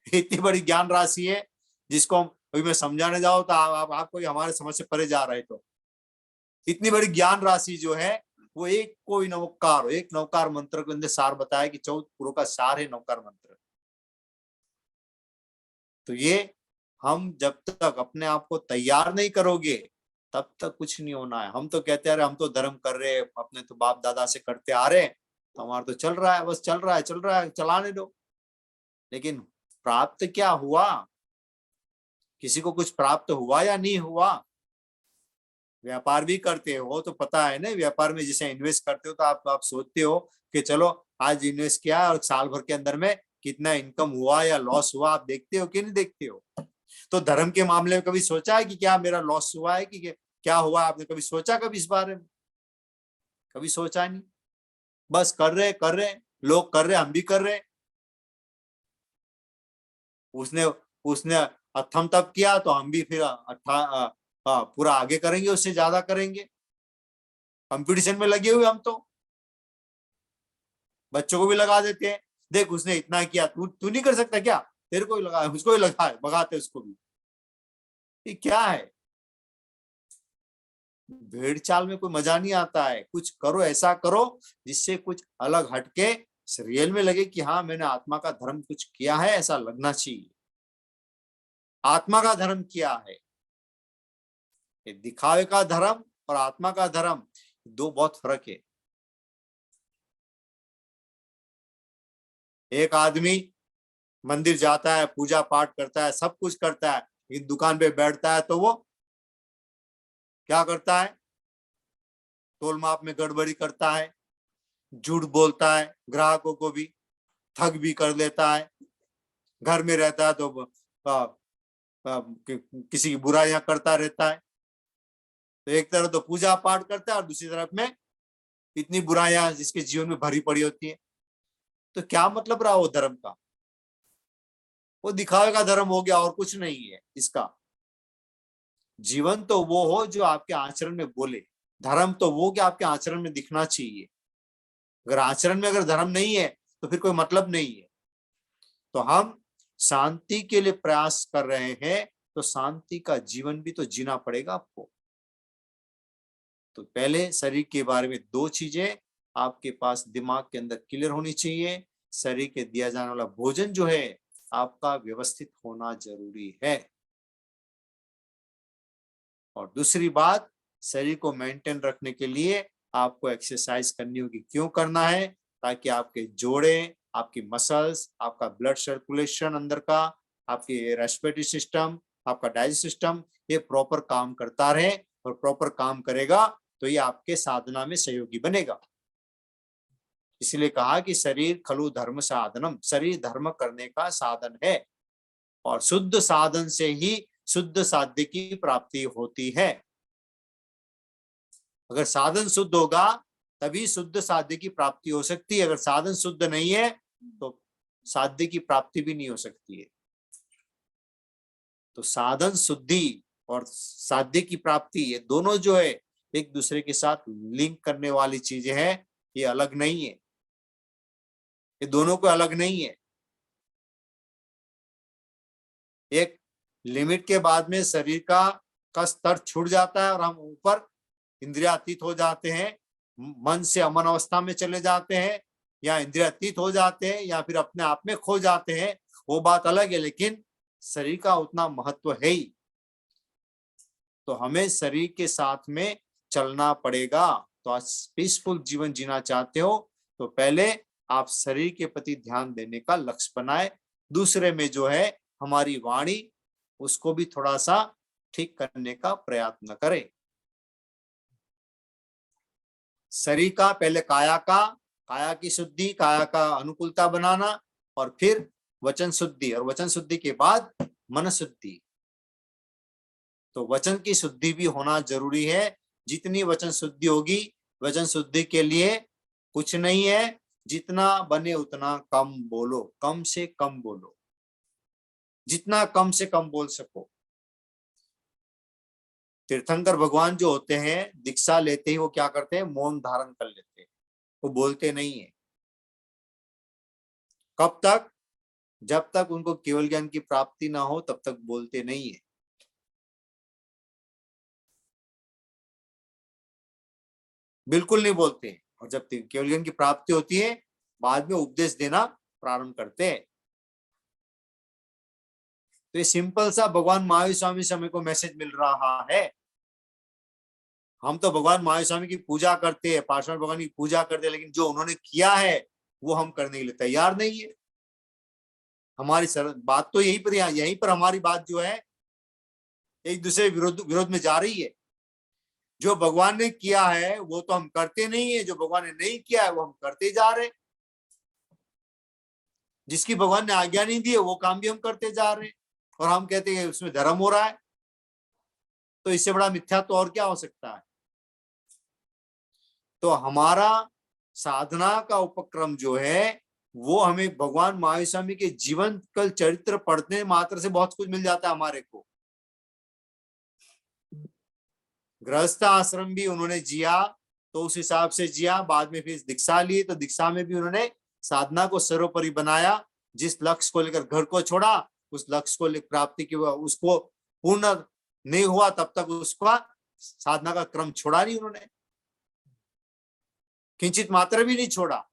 इतनी बड़ी ज्ञान राशि है जिसको हम अभी मैं समझाने जाऊं तो आपको हमारे समझ से परे जा रहे, तो इतनी बड़ी ज्ञान राशि जो है वो एक कोई नवकार, एक नवकार मंत्र के अंदर सार बताया कि 14 पुरों का सार है नवकार मंत्र। तो ये हम जब तक अपने आप को तैयार नहीं करोगे तब तक कुछ नहीं होना है। हम तो कहते हैं हम तो धर्म कर रहे, अपने तो बाप दादा से करते आ रहे, तो हमारा तो चल रहा है, बस चल रहा है, चलाने दो। लेकिन प्राप्त क्या हुआ, किसी को कुछ प्राप्त हुआ या नहीं हुआ? व्यापार भी करते हो तो पता है ना, व्यापार में जैसे इन्वेस्ट करते हो तो आप सोचते हो कि चलो आज इन्वेस्ट किया और साल भर के अंदर में कितना इनकम हुआ या लॉस हुआ, आप देखते हो कि नहीं देखते हो? तो धर्म के मामले में कभी सोचा है कि क्या मेरा लॉस हुआ है कि क्या हुआ? आपने कभी सोचा कभी इस बारे में? कभी सोचा नहीं, बस कर रहे, लोग कर रहे, हम भी कर रहे। उसने उसने अथम तप किया तो हम भी फिर पूरा आगे करेंगे, उससे ज्यादा करेंगे। कंपटीशन में लगे हुए हम तो, बच्चों को भी लगा देते हैं, देख उसने इतना किया, तू नहीं कर सकता क्या? तेरे को ही लगा है, उसको ही लगा है, भगाते उसको भी। ये क्या है? भेड़ चाल में कोई मजा नहीं आता है। कुछ करो, ऐसा करो जिससे कुछ अलग हटके रियल में लगे कि हाँ मैंने आत्मा का धर्म कुछ किया है, ऐसा लगना चाहिए। आत्मा का धर्म किया है। ये दिखावे का धर्म और आत्मा का धर्म दो बहुत फर्क है। एक आदमी मंदिर जाता है, पूजा पाठ करता है, सब कुछ करता है, लेकिन दुकान पे बैठता है तो वो क्या करता है? तोल माप में गड़बड़ी करता है, झूठ बोलता है, ग्राहकों को भी ठग भी कर लेता है। घर में रहता है तो किसी की बुराइयां करता रहता है। तो एक तरफ तो पूजा पाठ करता है और दूसरी तरफ में इतनी बुराइयां जिसके जीवन में भरी पड़ी होती है। तो क्या मतलब रहा वो धर्म का? वो दिखावे का धर्म हो गया और कुछ नहीं है इसका। जीवन तो वो हो जो आपके आचरण में बोले, धर्म तो वो कि आपके आचरण में दिखना चाहिए। अगर आचरण में अगर धर्म नहीं है तो फिर कोई मतलब नहीं है। तो हम शांति के लिए प्रयास कर रहे हैं, तो शांति का जीवन भी तो जीना पड़ेगा आपको। तो पहले शरीर के बारे में दो चीजें आपके पास दिमाग के अंदर क्लियर होनी चाहिए। शरीर के दिया जाने वाला भोजन जो है आपका व्यवस्थित होना जरूरी है। और दूसरी बात, शरीर को मेंटेन रखने के लिए आपको एक्सरसाइज करनी होगी। क्यों करना है? ताकि आपके जोड़े, आपकी मसल्स, आपका ब्लड सर्कुलेशन अंदर का, आपकी रेस्पिरेटरी सिस्टम, आपका डाइजेस्ट सिस्टम ये प्रॉपर काम करता रहे। और प्रॉपर काम करेगा तो ये आपके साधना में सहयोगी बनेगा। इसलिए कहा कि शरीर खलु धर्म साधनम, शरीर धर्म करने का साधन है। और शुद्ध साधन से ही शुद्ध साध्य की प्राप्ति होती है। अगर साधन शुद्ध होगा तभी शुद्ध साध्य की प्राप्ति हो सकती है। अगर साधन शुद्ध नहीं है तो साध्य की प्राप्ति भी नहीं हो सकती है। तो साधन शुद्धि और साध्य की प्राप्ति ये दोनों जो है एक दूसरे के साथ लिंक करने वाली चीजें हैं, ये अलग नहीं है, ये दोनों को अलग नहीं है। एक लिमिट के बाद में शरीर का स्तर छूट जाता है और हम ऊपर इंद्रियातीत हो जाते हैं, मन से अमन अवस्था में चले जाते हैं, या इंद्रियातीत हो जाते हैं या फिर अपने आप में खो जाते हैं, वो बात अलग है। लेकिन शरीर का उतना महत्व है ही। तो हमें शरीर के साथ में चलना पड़ेगा। तो आज पीसफुल जीवन जीना चाहते हो तो पहले आप शरीर के प्रति ध्यान देने का लक्ष्य बनाए। दूसरे में जो है हमारी वाणी, उसको भी थोड़ा सा ठीक करने का प्रयत्न करें। शरीर का पहले काया की शुद्धि, काया का अनुकूलता बनाना, और फिर वचन शुद्धि, और वचन शुद्धि के बाद मन शुद्धि। तो वचन की शुद्धि भी होना जरूरी है। जितनी वचन शुद्धि होगी वचन शुद्धि के लिए कुछ नहीं है, जितना बने उतना कम बोलो, कम से कम बोलो, जितना कम से कम बोल सको। तीर्थंकर भगवान जो होते हैं, दीक्षा लेते ही वो क्या करते हैं, मौन धारण कर लेते हैं, वो बोलते नहीं है। कब तक? जब तक उनको केवल ज्ञान की प्राप्ति ना हो तब तक बोलते नहीं है। बिल्कुल नहीं बोलते हैं। और जब केवल ज्ञान की प्राप्ति होती है, बाद में उपदेश देना प्रारंभ करते हैं। तो ये सिंपल सा भगवान महावीर स्वामी से हमें को मैसेज मिल रहा है। हम तो भगवान महावीर स्वामी की पूजा करते हैं, पार्श्व भगवान की पूजा करते हैं, लेकिन जो उन्होंने किया है वो हम करने के लिए तैयार नहीं है। हमारी बात तो यहीं पर हमारी बात जो है एक दूसरे विरोध में जा रही है। जो भगवान ने किया है वो तो हम करते नहीं है, जो भगवान ने नहीं किया है वो हम करते जा रहे हैं। जिसकी भगवान ने आज्ञा नहीं दी है वो काम भी हम करते जा रहे हैं, और हम कहते हैं उसमें धर्म हो रहा है। तो इससे बड़ा मिथ्या तो और क्या हो सकता है। तो हमारा साधना का उपक्रम जो है वो हमें भगवान महावीर स्वामी के जीवन कल चरित्र पढ़ने मात्र से बहुत कुछ मिल जाता है हमारे को। गृहस्थ आश्रम भी उन्होंने जिया तो उस हिसाब से जिया, बाद में फिर दीक्षा ली तो दीक्षा में भी उन्होंने साधना को सर्वोपरि बनाया। जिस लक्ष्य को लेकर घर को छोड़ा, उस लक्ष्य को लेकर प्राप्ति की उसको पूर्ण नहीं हुआ तब तक उसका साधना का क्रम छोड़ा नहीं उन्होंने, किंचित मात्र भी नहीं छोड़ा।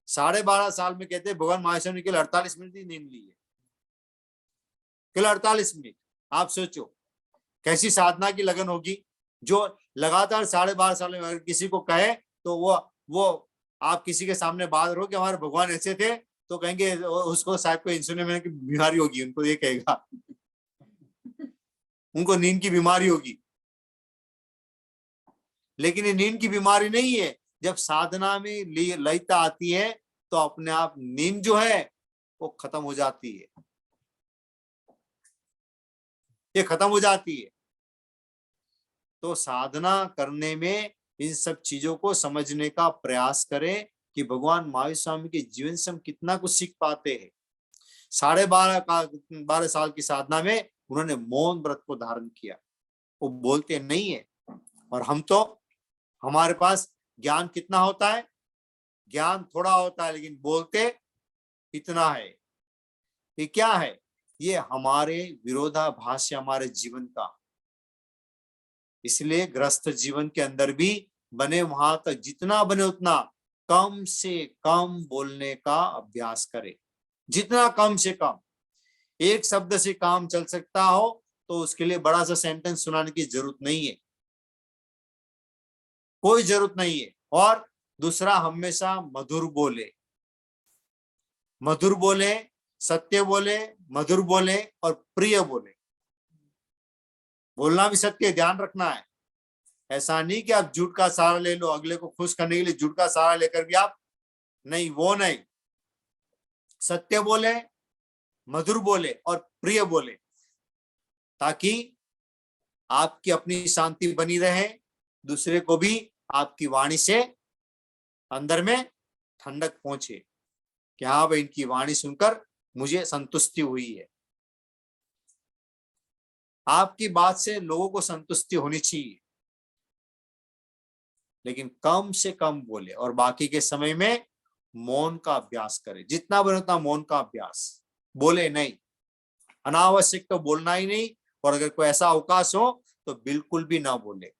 12.5 साल में कहते भगवान महावीर स्वामी ने केवल 48 मिनट ही नींद ली है, केवल 48 मिनट। आप सोचो कैसी साधना की लगन होगी। जो लगातार 12.5 साल में अगर किसी को कहे तो वो आप किसी के सामने बात करो कि हमारे भगवान ऐसे थे तो कहेंगे उसको शायद कोई इंसोम्निया की बीमारी होगी, उनको ये कहेगा उनको नींद की बीमारी होगी। लेकिन ये नींद की बीमारी नहीं है। जब साधना में लयता आती है तो अपने आप नींद जो है वो खत्म हो जाती है, ये खत्म हो जाती है। तो साधना करने में इन सब चीजों को समझने का प्रयास करें कि भगवान महावीर स्वामी के जीवन से हम कितना कुछ सीख पाते हैं। 12.5 साल की साधना में उन्होंने मौन व्रत को धारण किया, वो बोलते नहीं है। और हम तो, हमारे पास ज्ञान कितना होता है, ज्ञान थोड़ा होता है लेकिन बोलते इतना है। ये क्या है? ये हमारे विरोधाभास है हमारे जीवन का। इसलिए गृहस्थ जीवन के अंदर भी बने वहां तक जितना बने उतना कम से कम बोलने का अभ्यास करें। जितना कम से कम, एक शब्द से काम चल सकता हो तो उसके लिए बड़ा सा सेंटेंस सुनाने की जरूरत नहीं है, कोई जरूरत नहीं है। और दूसरा, हमेशा मधुर बोले, मधुर बोले, सत्य बोले, मधुर बोले और प्रिय बोले। बोलना भी सत्य, ध्यान रखना है। ऐसा नहीं कि आप झूठ का सहारा ले लो, अगले को खुश करने के लिए झूठ का सहारा लेकर भी आप नहीं, वो नहीं। सत्य बोले, मधुर बोले और प्रिय बोले, ताकि आपकी अपनी शांति बनी रहे, दूसरे को भी आपकी वाणी से अंदर में ठंडक पहुंचे कि हाँ भाई इनकी वाणी सुनकर मुझे संतुष्टि हुई है। आपकी बात से लोगों को संतुष्टि होनी चाहिए, लेकिन कम से कम बोले और बाकी के समय में मौन का अभ्यास करें। जितना बने उतना मौन का अभ्यास, बोले नहीं, अनावश्यक तो बोलना ही नहीं। और अगर कोई ऐसा अवकाश हो तो बिल्कुल भी ना बोले।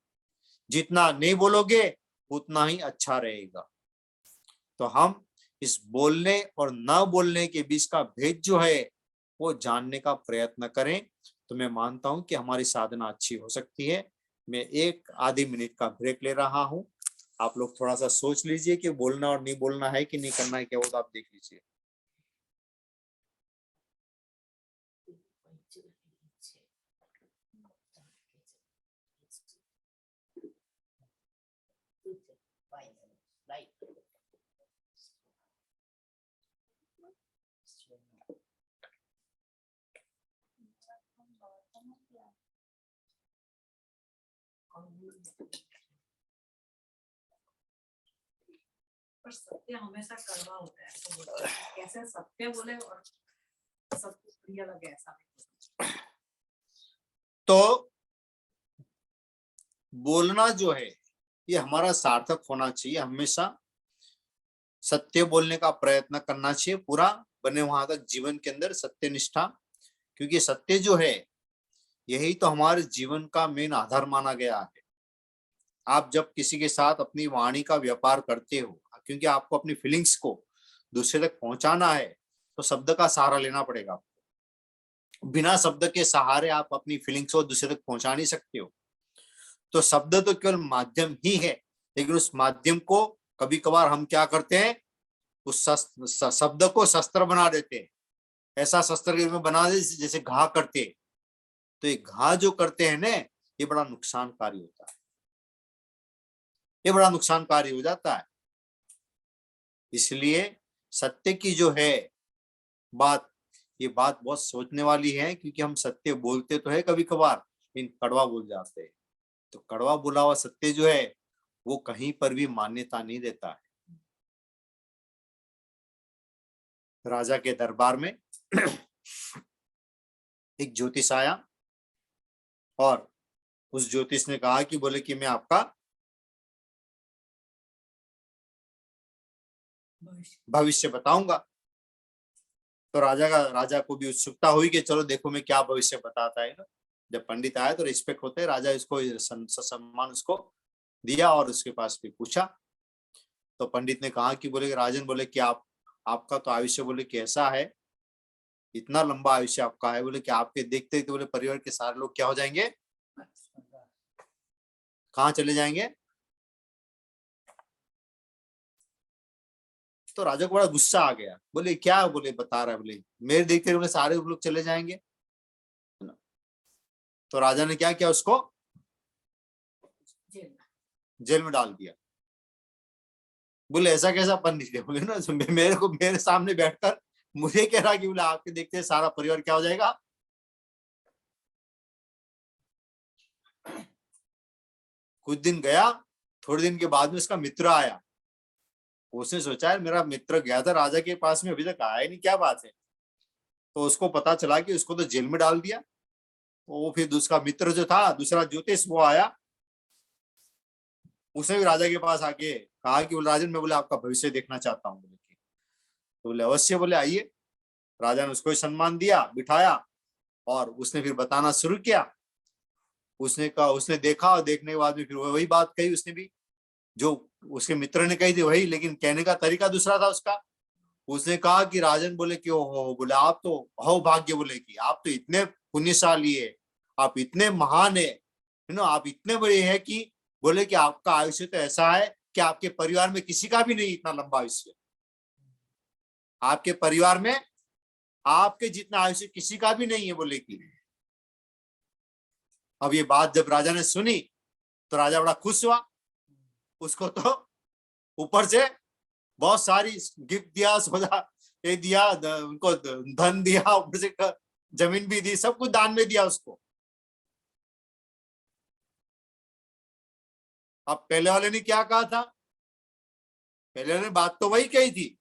जितना नहीं बोलोगे उतना ही अच्छा रहेगा। तो हम इस बोलने और न बोलने के बीच का भेद जो है वो जानने का प्रयत्न करें, तो मैं मानता हूं कि हमारी साधना अच्छी हो सकती है। मैं 1-आधी मिनट का ब्रेक ले रहा हूं। आप लोग थोड़ा सा सोच लीजिए कि बोलना और नहीं बोलना है कि नहीं करना है, क्या वो तो आप देख लीजिए। पर सत्य हमेशा कड़वा होता है, तो बोलते हैं, कैसे सत्य बोले और सबको प्रिय लगे, ऐसा नहीं। तो बोलना जो है ये हमारा सार्थक होना चाहिए, हमेशा सत्य बोलने का प्रयत्न करना चाहिए, पूरा बने वहां तक जीवन के अंदर सत्यनिष्ठा, क्योंकि सत्य जो है यही तो हमारे जीवन का मेन आधार माना गया है। आप जब किसी के साथ अपनी वाणी का व्यापार करते हो, क्योंकि आपको अपनी फीलिंग्स को दूसरे तक पहुंचाना है, तो शब्द का सहारा लेना पड़ेगा। बिना शब्द के सहारे आप अपनी फीलिंग्स को दूसरे तक पहुंचा नहीं सकते हो। तो शब्द तो केवल माध्यम ही है, लेकिन उस माध्यम को कभी कभार हम क्या करते हैं, उस शब्द को शस्त्र बना देते हैं, ऐसा शस्त्र के रूप में बना देते जैसे घाव करते हैं। तो ये घाव जो करते हैं ना, ये बड़ा नुकसानकारी होता है, ये बड़ा नुकसानकारी हो जाता है। इसलिए सत्य की जो है बात, ये बात बहुत सोचने वाली है, क्योंकि हम सत्य बोलते तो है कभी कभार, लेकिन कड़वा बोल जाते हैं। तो कड़वा बोला हुआ सत्य जो है वो कहीं पर भी मान्यता नहीं देता है। राजा के दरबार में एक ज्योतिष आया और उस ज्योतिष ने कहा कि बोले कि मैं आपका भविष्य बताऊंगा। तो राजा को भी उत्सुकता हुई कि चलो देखो मैं क्या भविष्य बताता है ना। जब पंडित आया तो रिस्पेक्ट होते, राजा इसको सम्मान उसको दिया और उसके पास भी पूछा। तो पंडित ने कहा कि बोले राजन, बोले कि आपका तो आयुष्य बोले कैसा है, इतना लंबा आयुष्य आपका है, बोले कि आपके देखते देखते बोले परिवार के सारे लोग क्या हो जाएंगे, कहाँ चले जाएंगे। तो राजा को बड़ा गुस्सा आ गया, बोले क्या बोले बता रहा है, बोले मेरे देखते बोले सारे लोग चले जाएंगे। तो राजा ने क्या किया, उसको जेल में डाल दिया। बोले ऐसा कैसा पंडित है, बोले ना मेरे सामने बैठकर मुझे कह रहा कि बोले आपके देखते सारा परिवार क्या हो जाएगा। कुछ दिन गया, थोड़े दिन के बाद में उसका मित्र आया। उसने सोचा है मेरा मित्र गया था राजा के पास में, अभी तक आया ही नहीं, क्या बात है। तो उसको पता चला कि उसको तो जेल में डाल दिया। तो वो फिर उसका मित्र जो था दूसरा ज्योतिष, वो आया, उसने भी राजा के पास आके कहा कि बोले राजन मैं बोले आपका भविष्य देखना चाहता हूँ। बोले तो बोले अवश्य, बोले आइए। राजा ने उसको सम्मान दिया, बिठाया और उसने फिर बताना शुरू किया। उसने कहा, उसने देखा और देखने के बाद में फिर वही बात कही उसने भी जो उसके मित्र ने कही थी वही, लेकिन कहने का तरीका दूसरा था उसका। उसने कहा कि राजन बोले कि हो बोले आप तो हो भाग्य, बोले कि आप तो इतने पुण्यशाली है, आप इतने महान है ना, आप इतने बड़े हैं कि बोले कि आपका आयुष्य तो ऐसा है कि आपके परिवार में किसी का भी नहीं इतना लंबा आयुष्य, आपके परिवार में आपके जितना आयुष्य किसी का भी नहीं है। बोले कि अब ये बात जब राजा ने सुनी तो राजा बड़ा खुश हुआ, उसको तो ऊपर से बहुत सारी गिफ्ट दिया, सौदा ये दिया, उनको धन दिया, ऊपर से जमीन भी दी, सब कुछ दान में दिया उसको। अब पहले वाले ने क्या कहा था, पहले वाले ने बात तो वही कही थी,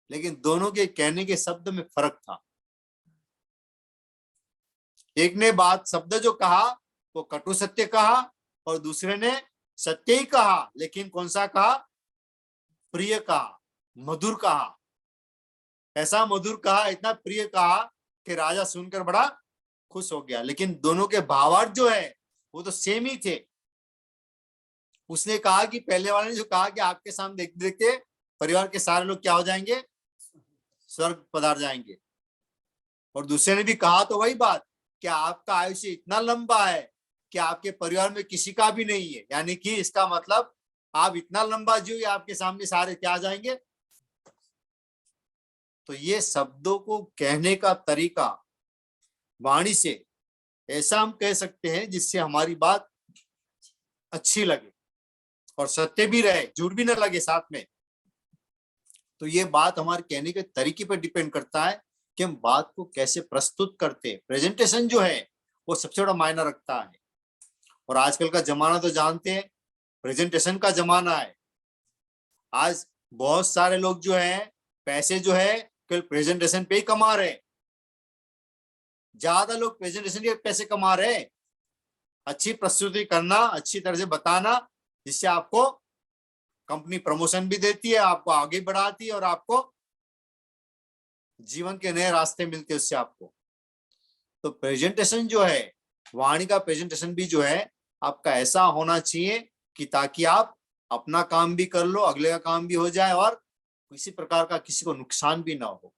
लेकिन दोनों के कहने के शब्द में फर्क था। एक ने बात शब्द जो कहा वो कटु सत्य कहा और दूसरे ने सत्य ही कहा, लेकिन कौन सा कहा, प्रिय कहा, मधुर कहा। ऐसा मधुर कहा, इतना प्रिय कहा कि राजा सुनकर बड़ा खुश हो गया। लेकिन दोनों के भावार्थ जो है वो तो सेम ही थे। उसने कहा कि पहले वाले ने जो कहा कि आपके सामने देखते देखते परिवार के सारे लोग क्या हो जाएंगे, स्वर्ग पधार जाएंगे, और दूसरे ने भी कहा तो वही बात कि आपका आयुष्य इतना लंबा है कि आपके परिवार में किसी का भी नहीं है, यानी कि इसका मतलब आप इतना लंबा जियो, आपके सामने सारे क्या आ जाएंगे। तो ये शब्दों को कहने का तरीका वाणी से ऐसा हम कह सकते हैं जिससे हमारी बात अच्छी लगे और सत्य भी रहे, झूठ भी ना लगे साथ में। तो ये बात हमारे कहने के तरीके पर डिपेंड करता है कि हम बात को कैसे प्रस्तुत करते हैं। प्रेजेंटेशन जो है वो सबसे बड़ा मायना रखता है। और आजकल का जमाना तो जानते हैं, प्रेजेंटेशन का जमाना है। आज बहुत सारे लोग जो है पैसे जो है केवल प्रेजेंटेशन पे ही कमा रहे, ज्यादा लोग प्रेजेंटेशन के पैसे कमा रहे। अच्छी प्रस्तुति करना, अच्छी तरह से बताना, जिससे आपको कंपनी प्रमोशन भी देती है, आपको आगे बढ़ाती है और आपको जीवन के नए रास्ते मिलते हैं उससे आपको। तो प्रेजेंटेशन जो है, वाणी का प्रेजेंटेशन भी जो है आपका ऐसा होना चाहिए कि ताकि आप अपना काम भी कर लो, अगले का काम भी हो जाए और किसी प्रकार का किसी को नुकसान भी ना हो।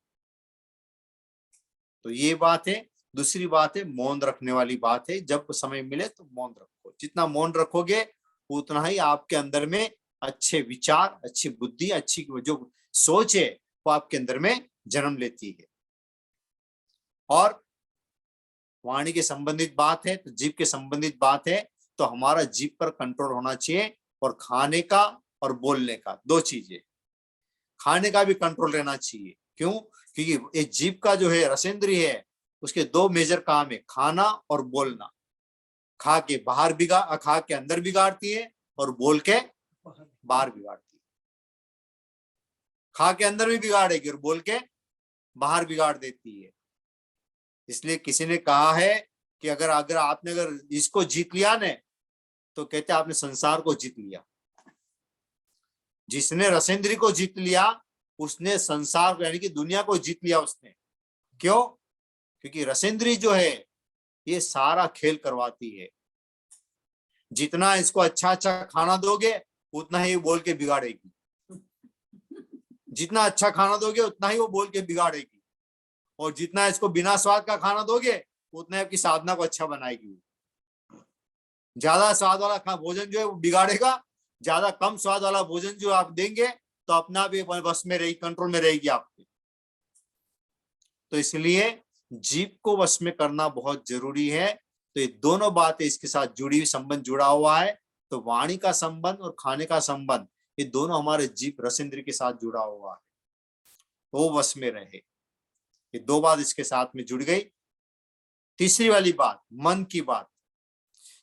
तो ये बात है। दूसरी बात है मौन रखने वाली बात है। जब समय मिले तो मौन रखो, जितना मौन रखोगे उतना ही आपके अंदर में अच्छे विचार, अच्छी बुद्धि, अच्छी जो सोच है वो आपके अंदर में जन्म लेती है। और वाणी के संबंधित बात है तो जीभ के संबंधित बात है, तो हमारा जीभ पर कंट्रोल होना चाहिए। और खाने का और बोलने का, दो चीजें, खाने का भी कंट्रोल रहना चाहिए। क्यों? क्योंकि ये जीभ का जो है रसेंद्रिय है, उसके दो मेजर काम है, खाना और बोलना। खा के बाहर खा के अंदर बिगाड़ती है और बोल के बाहर बिगाड़ती है। खा के अंदर भी बिगाड़ेगी और बोल के बाहर बिगाड़ देती है। इसलिए किसी ने कहा है कि अगर आपने इसको जीत लिया ने, तो कहते आपने संसार को जीत लिया। जिसने रसेंद्री को जीत लिया उसने संसार को यानी कि दुनिया को जीत लिया उसने। क्यों? क्योंकि रसेंद्री जो है ये सारा खेल करवाती है। जितना इसको अच्छा अच्छा खाना दोगे उतना ही बोल के बिगाड़ेगी, जितना अच्छा खाना दोगे उतना ही वो बोल के बिगाड़ेगी, और जितना इसको बिना स्वाद का खाना दोगे उतना आपकी साधना को अच्छा बनाएगी। ज्यादा स्वाद वाला भोजन जो है वो बिगाड़ेगा, ज्यादा कम स्वाद वाला भोजन जो आप देंगे तो अपना भी बस में रहेगी, कंट्रोल में रहेगी आपके। तो इसलिए जीभ को वश में करना बहुत जरूरी है। तो ये दोनों बातें इसके साथ जुड़ी हुई, संबंध जुड़ा हुआ है। तो वाणी का संबंध और खाने का संबंध, ये दोनों हमारे जीभ रसेंद्र के साथ जुड़ा हुआ है, वो वश में रहे। ये दो बात इसके साथ में जुड़ गई। तीसरी वाली बात, मन की बात।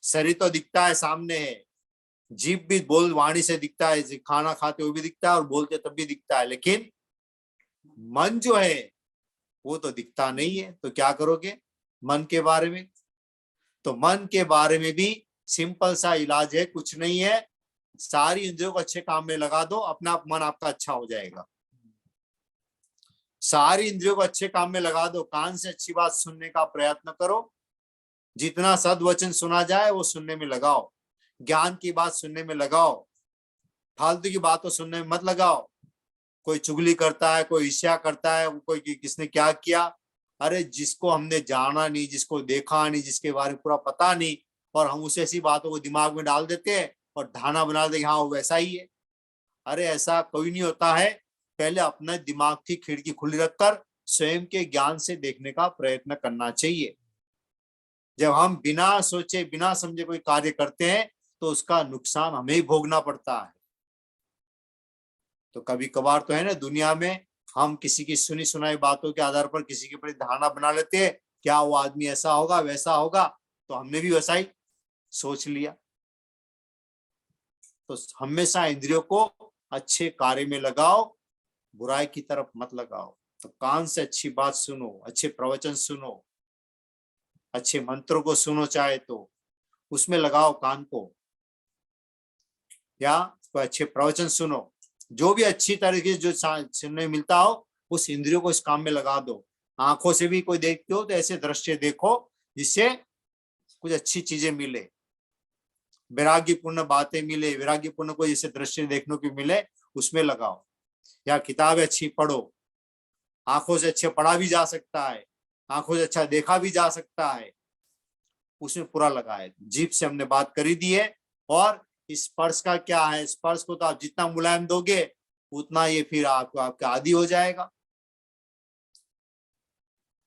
शरीर तो दिखता है, सामने है, जीभ भी बोल वाणी से दिखता है, खाना खाते हुए भी दिखता है और बोलते तब भी दिखता है, लेकिन मन जो है वो तो दिखता नहीं है। तो क्या करोगे मन के बारे में? तो मन के बारे में भी सिंपल सा इलाज है, कुछ नहीं है, सारी इंद्रियों को अच्छे काम में लगा दो, अपना आप मन आपका अच्छा हो जाएगा। सारी इंद्रियों को अच्छे काम में लगा दो, कान से अच्छी बात सुनने का प्रयत्न करो, जितना सद्वचन सुना जाए वो सुनने में लगाओ, ज्ञान की बात सुनने में लगाओ, फालतू की बातों सुनने में मत लगाओ। कोई चुगली करता है, कोई ईर्ष्या करता है, कोई किसने क्या किया, अरे जिसको हमने जाना नहीं, जिसको देखा नहीं, जिसके बारे में पूरा पता नहीं, और हम उसे ऐसी बातों को दिमाग में डाल देते हैं और ढाना बना देते, हाँ वो वैसा ही है। अरे ऐसा कोई नहीं होता है। पहले अपने दिमाग की खिड़की खुली रखकर स्वयं के ज्ञान से देखने का प्रयत्न करना चाहिए। जब हम बिना सोचे बिना समझे कोई कार्य करते हैं तो उसका नुकसान हमें ही भोगना पड़ता है। तो कभी कभार तो है ना, दुनिया में हम किसी की सुनी सुनाई बातों के आधार पर किसी के प्रति धारणा बना लेते हैं, क्या वो आदमी ऐसा होगा वैसा होगा, तो हमने भी वैसा ही सोच लिया। तो हमेशा इंद्रियों को अच्छे कार्य में लगाओ, बुराई की तरफ मत लगाओ। तो कान से अच्छी बात सुनो, अच्छे प्रवचन सुनो, अच्छे मंत्रों को सुनो, चाहे तो उसमें लगाओ कान को, या कोई अच्छे प्रवचन सुनो, जो भी अच्छी तरीके से जो सुनने मिलता हो उस इंद्रियों को इस काम में लगा दो। आंखों से भी कोई देखते हो तो ऐसे दृश्य देखो जिससे कुछ अच्छी चीजें मिले, वैराग्यपूर्ण बातें मिले, वैराग्यपूर्ण कोई जैसे दृश्य देखने को मिले उसमें लगाओ। या किताबें अच्छी पढ़ो, आंखों से अच्छे पढ़ा भी जा सकता है, आंखों से अच्छा देखा भी जा सकता है, उसमें पूरा लगाए। जीभ से हमने बात करी दी है। और स्पर्श का क्या है, स्पर्श को तो आप जितना मुलायम दोगे उतना ये फिर आपको आपका आदी हो जाएगा।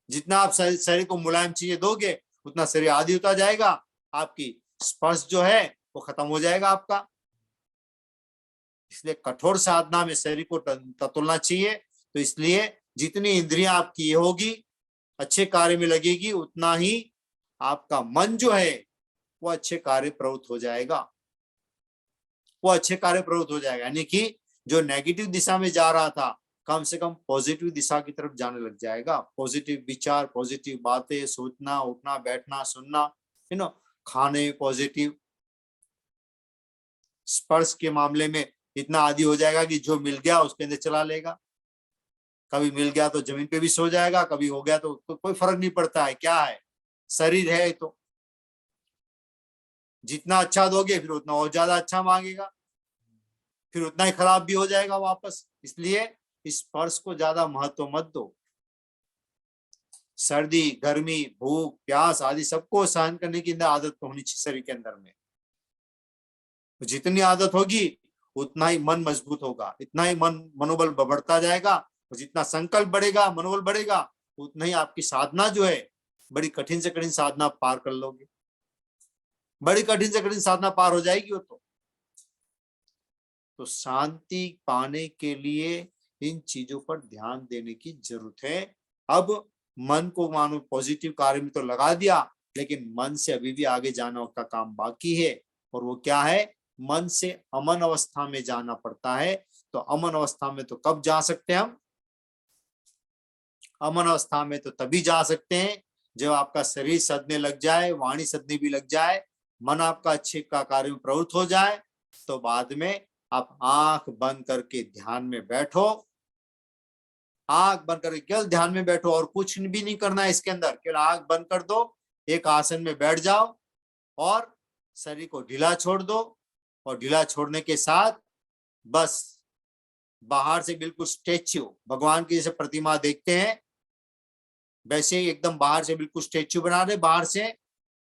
जितना आप शरीर को मुलायम चीजें दोगे उतना शरीर आदी होता जाएगा, आपकी स्पर्श जो है वो खत्म हो जाएगा आपका। इसलिए कठोर साधना में शरीर को टटोलना चाहिए। तो इसलिए जितनी इंद्रियां आपकी ये होगी, अच्छे कार्य में लगेगी, उतना ही आपका मन जो है वो अच्छे कार्य प्रवृत्त हो जाएगा, वो अच्छे कार्य प्रवृत्त हो जाएगा। यानी कि जो नेगेटिव दिशा में जा रहा था कम से कम पॉजिटिव दिशा की तरफ जाने लग जाएगा। पॉजिटिव विचार, पॉजिटिव बातें, सोचना, उठना, बैठना, सुनना, खाने पॉजिटिव। स्पर्श के मामले में इतना आदी हो जाएगा कि जो मिल गया उसके अंदर चला लेगा। कभी मिल गया तो जमीन पे भी सो जाएगा, कभी हो गया तो कोई फर्क नहीं पड़ता है, क्या है, शरीर है। तो जितना अच्छा दोगे फिर उतना और ज्यादा अच्छा मांगेगा, फिर उतना ही खराब भी हो जाएगा वापस। इसलिए इस स्पर्श को ज्यादा महत्व मत दो। सर्दी, गर्मी, भूख, प्यास आदि सबको सहन करने की आदत तो होनी चाहिए शरीर के अंदर में। जितनी आदत होगी उतना ही मन मजबूत होगा, इतना ही मनोबल बढ़ता जाएगा। और जितना संकल्प बढ़ेगा, मनोबल बढ़ेगा, उतना ही आपकी साधना जो है, बड़ी कठिन से कठिन साधना पार कर लोगे। बड़ी कठिन से कठिन साधना पार हो जाएगी वो तो शांति पाने के लिए इन चीजों पर ध्यान देने की जरूरत है। अब मन को मानो पॉजिटिव कार्य में तो लगा दिया, लेकिन मन से अभी भी आगे जाना का काम बाकी है। और वो क्या है, मन से अमन अवस्था में जाना पड़ता है। तो अमन अवस्था में तो कब जा सकते हैं हम? अमन अवस्था में तो तभी जा सकते हैं जब आपका शरीर सदने लग जाए, वाणी सदने भी लग जाए, मन आपका अच्छे का कार्य में प्रवृत्त हो जाए। तो बाद में आप आंख बंद करके ध्यान में बैठो। आंख बंद करके केवल ध्यान में बैठो और कुछ भी नहीं करना है इसके अंदर। केवल आंख बंद कर दो, एक आसन में बैठ जाओ और शरीर को ढीला छोड़ दो। और ढीला छोड़ने के साथ बस बाहर से बिल्कुल स्टेच्यू, भगवान की जैसे प्रतिमा देखते हैं वैसे ही एकदम बाहर से बिल्कुल स्टेच्यू बना दे बाहर से,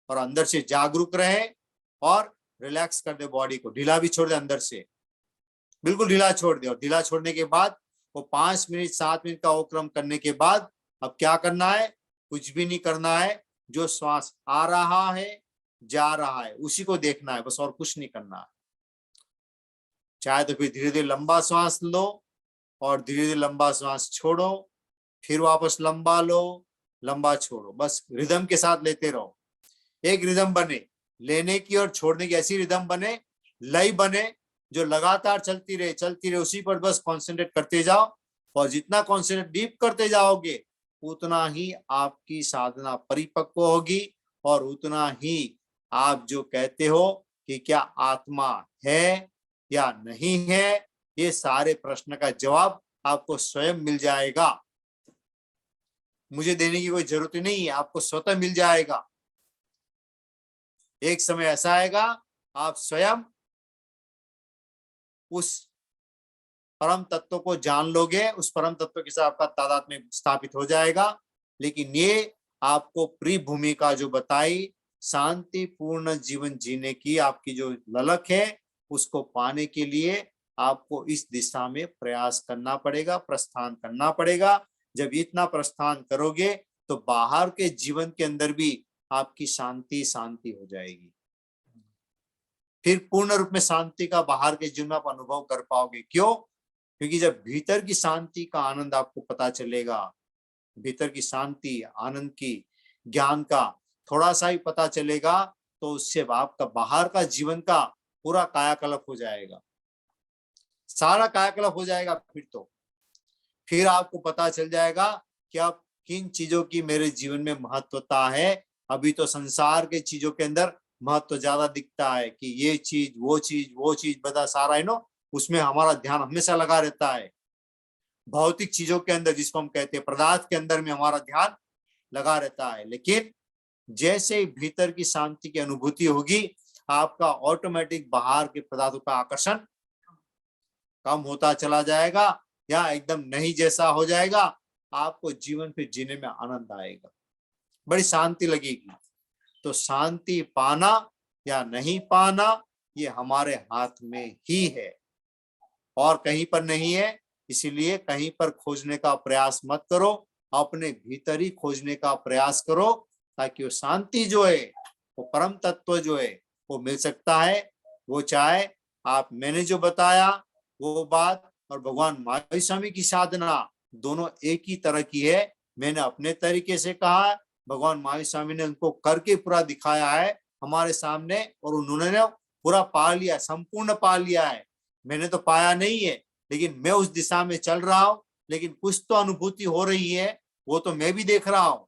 और अंदर से जागरूक रहे और रिलैक्स कर दे बॉडी को। ढीला भी छोड़ दे, अंदर से बिल्कुल ढीला छोड़ दे। और ढीला छोड़ने के बाद वो 5 मिनट 7 मिनट का उपक्रम करने के बाद अब क्या करना है? कुछ भी नहीं करना है। जो श्वास आ रहा है, जा रहा है, उसी को देखना है बस, और कुछ नहीं करना है। चाहे तो फिर धीरे धीरे लंबा श्वास लो और धीरे धीरे लंबा श्वास छोड़ो, फिर वापस लंबा लो, लंबा छोड़ो। बस रिदम के साथ लेते रहो। एक रिदम बने, लेने की और छोड़ने की ऐसी रिदम बने, लय बने जो लगातार चलती रहे। उसी पर बस कॉन्सेंट्रेट करते जाओ। और जितना कॉन्सेंट्रेट डीप करते जाओगे उतना ही आपकी साधना परिपक्व होगी, और उतना ही आप जो कहते हो कि क्या आत्मा है या नहीं है, ये सारे प्रश्न का जवाब आपको स्वयं मिल जाएगा। मुझे देने की कोई जरूरत नहीं है, आपको स्वतः मिल जाएगा। एक समय ऐसा आएगा आप स्वयं उस परम तत्व को जान लोगे, उस परम तत्व के साथ आपका तादात्म्य स्थापित हो जाएगा। लेकिन ये आपको प्रिय भूमिका जो बताई, शांतिपूर्ण जीवन जीने की आपकी जो ललक है, उसको पाने के लिए आपको इस दिशा में प्रयास करना पड़ेगा, प्रस्थान करना पड़ेगा। जब इतना प्रस्थान करोगे तो बाहर के जीवन के अंदर भी आपकी शांति शांति हो जाएगी। फिर पूर्ण रूप में शांति का बाहर के जीवन में आप अनुभव कर पाओगे। क्यों? क्योंकि जब भीतर की शांति का आनंद आपको पता चलेगा, भीतर की शांति, आनंद की, ज्ञान का थोड़ा सा ही पता चलेगा, तो उससे आपका बाहर का जीवन का पूरा कायाकल्प हो जाएगा, सारा कायाकल्प हो जाएगा। फिर आपको पता चल जाएगा कि अब किन चीजों की मेरे जीवन में महत्वता है। अभी तो संसार के चीजों के अंदर महत्व ज्यादा दिखता है कि ये चीज वो चीज बता सारा है ना, उसमें हमारा ध्यान हमेशा लगा रहता है। भौतिक चीजों के अंदर, जिसको हम कहते हैं पदार्थ के अंदर में हमारा ध्यान लगा रहता है। लेकिन जैसे भीतर की शांति की अनुभूति होगी, आपका ऑटोमेटिक बाहर के पदार्थों का आकर्षण कम होता चला जाएगा या एकदम नहीं जैसा हो जाएगा। आपको जीवन फिर जीने में आनंद आएगा, बड़ी शांति लगेगी। तो शांति पाना या नहीं पाना ये हमारे हाथ में ही है और कहीं पर नहीं है। इसीलिए कहीं पर खोजने का प्रयास मत करो, अपने भीतर ही खोजने का प्रयास करो, ताकि वो शांति जो है, वो परम तत्व जो है, वो मिल सकता है। वो चाहे आप मैंने जो बताया वो बात और भगवान महावीर स्वामी की साधना दोनों एक ही तरह की है। मैंने अपने तरीके से कहा, भगवान महावीर स्वामी ने उनको करके पूरा दिखाया है हमारे सामने, और उन्होंने पूरा पा लिया, संपूर्ण पा लिया है। मैंने तो पाया नहीं है, लेकिन मैं उस दिशा में चल रहा हूं, लेकिन कुछ तो अनुभूति हो रही है, वो तो मैं भी देख रहा हूं,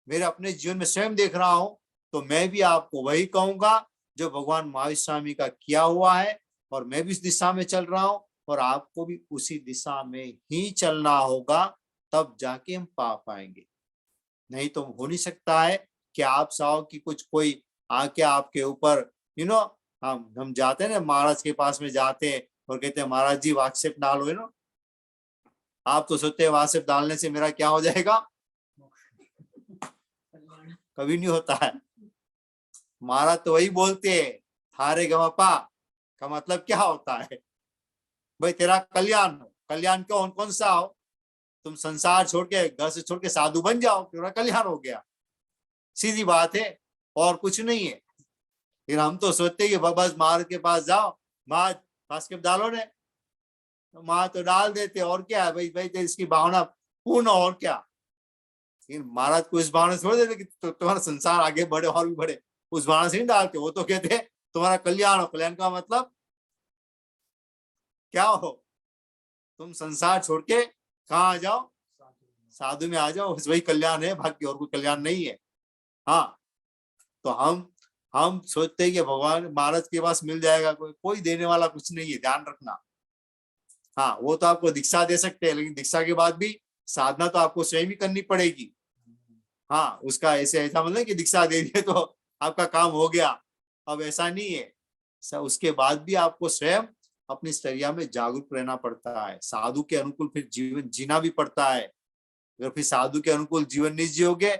मेरे अपने जीवन में स्वयं देख रहा हूं। तो मैं भी आपको वही कहूंगा जो भगवान महावीर स्वामी का किया हुआ है, और मैं भी इस दिशा में चल रहा हूं, और आपको भी उसी दिशा में ही चलना होगा, तब जाके हम पा पाएंगे। नहीं तो हो नहीं सकता है कि आप चाहो कि कुछ कोई आके आपके ऊपर हम जाते हैं ना महाराज के पास में जाते हैं और कहते हैं महाराज जी वाक्सेप डालो, आप तो सोचते हैं वाक्सेप डालने से मेरा क्या हो जाएगा, कभी नहीं होता है। महाराज तो वही बोलते हैं, थारे गमपा का मतलब क्या होता है, भाई तेरा कल्याण हो। कल्याण कौन कौन सा हो, तुम संसार छोड़ के, घर से छोड़ के साधु बन जाओ, तेरा कल्याण हो गया, सीधी बात है, और कुछ नहीं है। फिर हम तो सोचते हैं कि बस महाराज के पास जाओ, महाराज बास्केट डालो ने, तो महाराज तो डाल देते, और क्या है भाई, तो इसकी भावना पूर्ण, और क्या। लेकिन महाराज को इस भावना से छोड़ देते कि तुम्हारा संसार आगे बढ़े और भी बढ़े, उस भावना से नहीं डालते। वो तो कहते हैं तुम्हारा कल्याण हो। कल्याण का मतलब क्या हो, तुम संसार छोड़ के कहाँ आ जाओ, साधु में आ जाओ, वही कल्याण है, बाकी और कोई कल्याण नहीं है। हाँ, तो हम सोचते हैं कि भगवान महाराज के पास मिल जाएगा, कोई देने वाला कुछ नहीं है, ध्यान रखना। हाँ, वो तो आपको दीक्षा दे सकते हैं, लेकिन दीक्षा के बाद भी साधना तो आपको स्वयं ही करनी पड़ेगी। हाँ, उसका ऐसा मतलब कि दीक्षा दे दिए तो आपका काम हो गया, अब ऐसा नहीं है। उसके बाद भी आपको स्वयं अपनी चर्या में जागरूक रहना पड़ता है, साधु के अनुकूल फिर जीवन जीना भी पड़ता है। अगर फिर साधु के अनुकूल जीवन नहीं जियोगे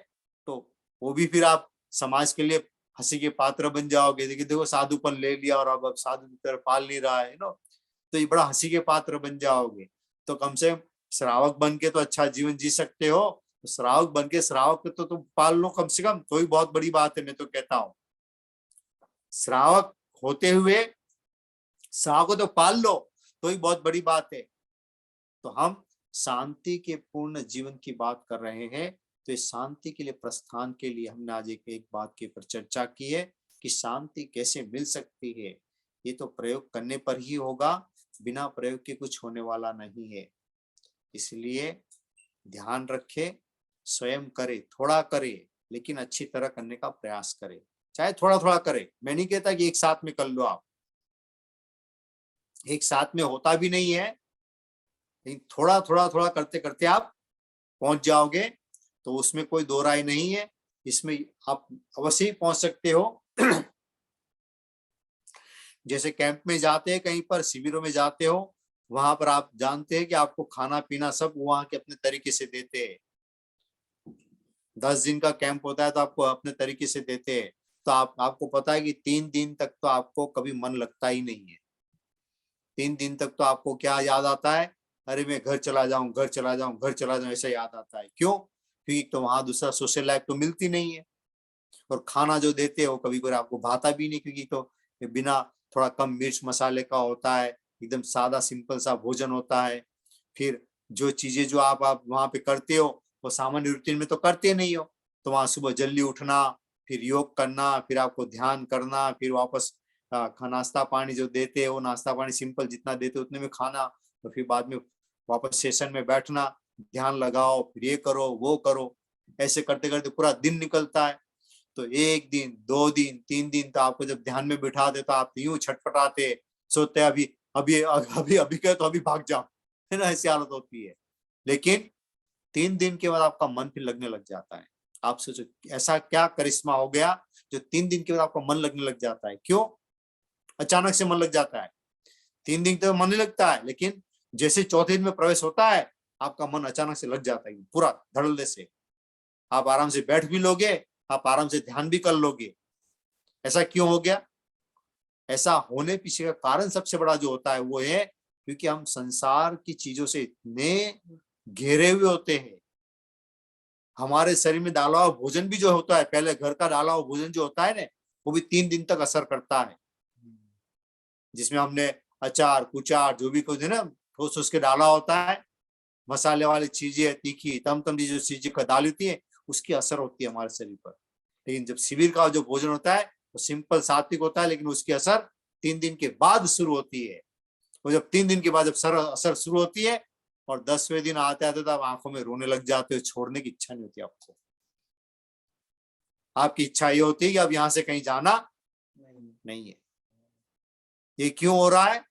तो वो भी फिर आप समाज के लिए हंसी के पात्र बन जाओगे, देखिए देखो साधुपन ले लिया और अब साधु की तरह पाल नहीं रहा है तो ये बड़ा हंसी के पात्र बन जाओगे। तो कम से कम श्रावक बन के तो अच्छा जीवन जी सकते हो, तो श्रावक बन के श्रावक तो तुम पाल लो कम से कम, तो ही बहुत बड़ी बात है। मैं तो कहता हूँ श्रावक होते हुए श्रावक को तो पाल लो, तो ही बहुत बड़ी बात है। तो हम शांति के पूर्ण जीवन की बात कर रहे हैं, तो इस शांति के लिए प्रस्थान के लिए हमने आज एक बात के ऊपर चर्चा की है कि शांति कैसे मिल सकती है। ये तो प्रयोग करने पर ही होगा, बिना प्रयोग के कुछ होने वाला नहीं है। इसलिए ध्यान रखे, स्वयं करे, थोड़ा करे, लेकिन अच्छी तरह करने का प्रयास करे। चाहे थोड़ा थोड़ा करे, मैं नहीं कहता कि एक साथ में कर लो, आप एक साथ में होता भी नहीं है, लेकिन थोड़ा थोड़ा थोड़ा करते करते आप पहुंच जाओगे, तो उसमें कोई दो राय नहीं है, इसमें आप अवश्य ही पहुंच सकते हो। जैसे कैंप में जाते हैं, कहीं पर शिविरों में जाते हो, वहां पर आप जानते हैं कि आपको खाना पीना सब वहां के अपने तरीके से देते हैं। 10 दिन का कैंप होता है तो आपको अपने तरीके से देते हैं। तो आपको पता है कि 3 दिन तक तो आपको कभी मन लगता ही नहीं है। 3 दिन तक तो आपको क्या याद आता है, अरे मैं घर चला जाऊं, घर चला जाऊं, घर चला जाऊं, ऐसा याद आता है। क्यों? क्योंकि तो वहां दूसरा सोशल लाइफ तो मिलती नहीं है, और खाना जो देते हैं वो कभी कभी आपको भाता भी नहीं, क्योंकि तो बिना थोड़ा कम मिर्च मसाले का होता है, एकदम सादा सिंपल सा भोजन होता है। फिर जो चीजें जो आप वहां पे करते हो वो सामान्य रूटीन में तो करते नहीं हो। तो वहां सुबह जल्दी उठना, फिर योग करना, फिर आपको ध्यान करना, फिर वापस नाश्ता पानी जो देते हैं वो नाश्ता पानी सिंपल जितना देते उतने में खाना, तो फिर बाद में वापस सेशन में बैठना, ध्यान लगाओ, फिर ये करो वो करो, ऐसे करते करते पूरा दिन निकलता है। तो 1 दिन 2 दिन 3 दिन तो आपको जब ध्यान में बिठा दे तो आप यूं छटपटाते, सोते अभी अभी अभी अभी कहे तो अभी भाग जाओ, है ना, ऐसी हालत होती है। लेकिन 3 दिन के बाद आपका मन फिर लगने लग जाता है। आप सोचो ऐसा क्या करिश्मा हो गया जो 3 दिन के बाद आपका मन लगने लग जाता है। क्यों अचानक से मन लग जाता है? 3 दिन तो मन नहीं लगता है, लेकिन जैसे चौथे दिन में प्रवेश होता है आपका मन अचानक से लग जाता है पूरा धड़ल्ले से। आप आराम से बैठ भी लोगे, आप आराम से ध्यान भी कर लोगे। ऐसा क्यों हो गया? ऐसा होने पीछे का कारण सबसे बड़ा जो होता है वो है क्योंकि हम संसार की चीजों से इतने घेरे हुए होते हैं। हमारे शरीर में डाला हुआ भोजन भी जो होता है, पहले घर का डाला हुआ भोजन जो होता है ना, वो भी 3 दिन तक असर करता है, जिसमें हमने अचार कुचार जो भी कुछ है ना ठोस उसके डाला होता है, मसाले वाली चीजें, तीखी तम जो चीजें डाली होती है, उसकी असर होती है हमारे शरीर पर। लेकिन जब शिविर का जो भोजन होता है वो सिंपल सात्विक होता है, लेकिन उसकी असर 3 दिन के बाद शुरू होती है। वो जब 3 दिन के बाद जब असर शुरू होती है और 10वें दिन आते आते तो आप आंखों में रोने लग जाते हो, छोड़ने की इच्छा नहीं होती आपको। आपकी इच्छा ये होती है कि अब यहां से कहीं जाना नहीं है। ये क्यों हो रहा है?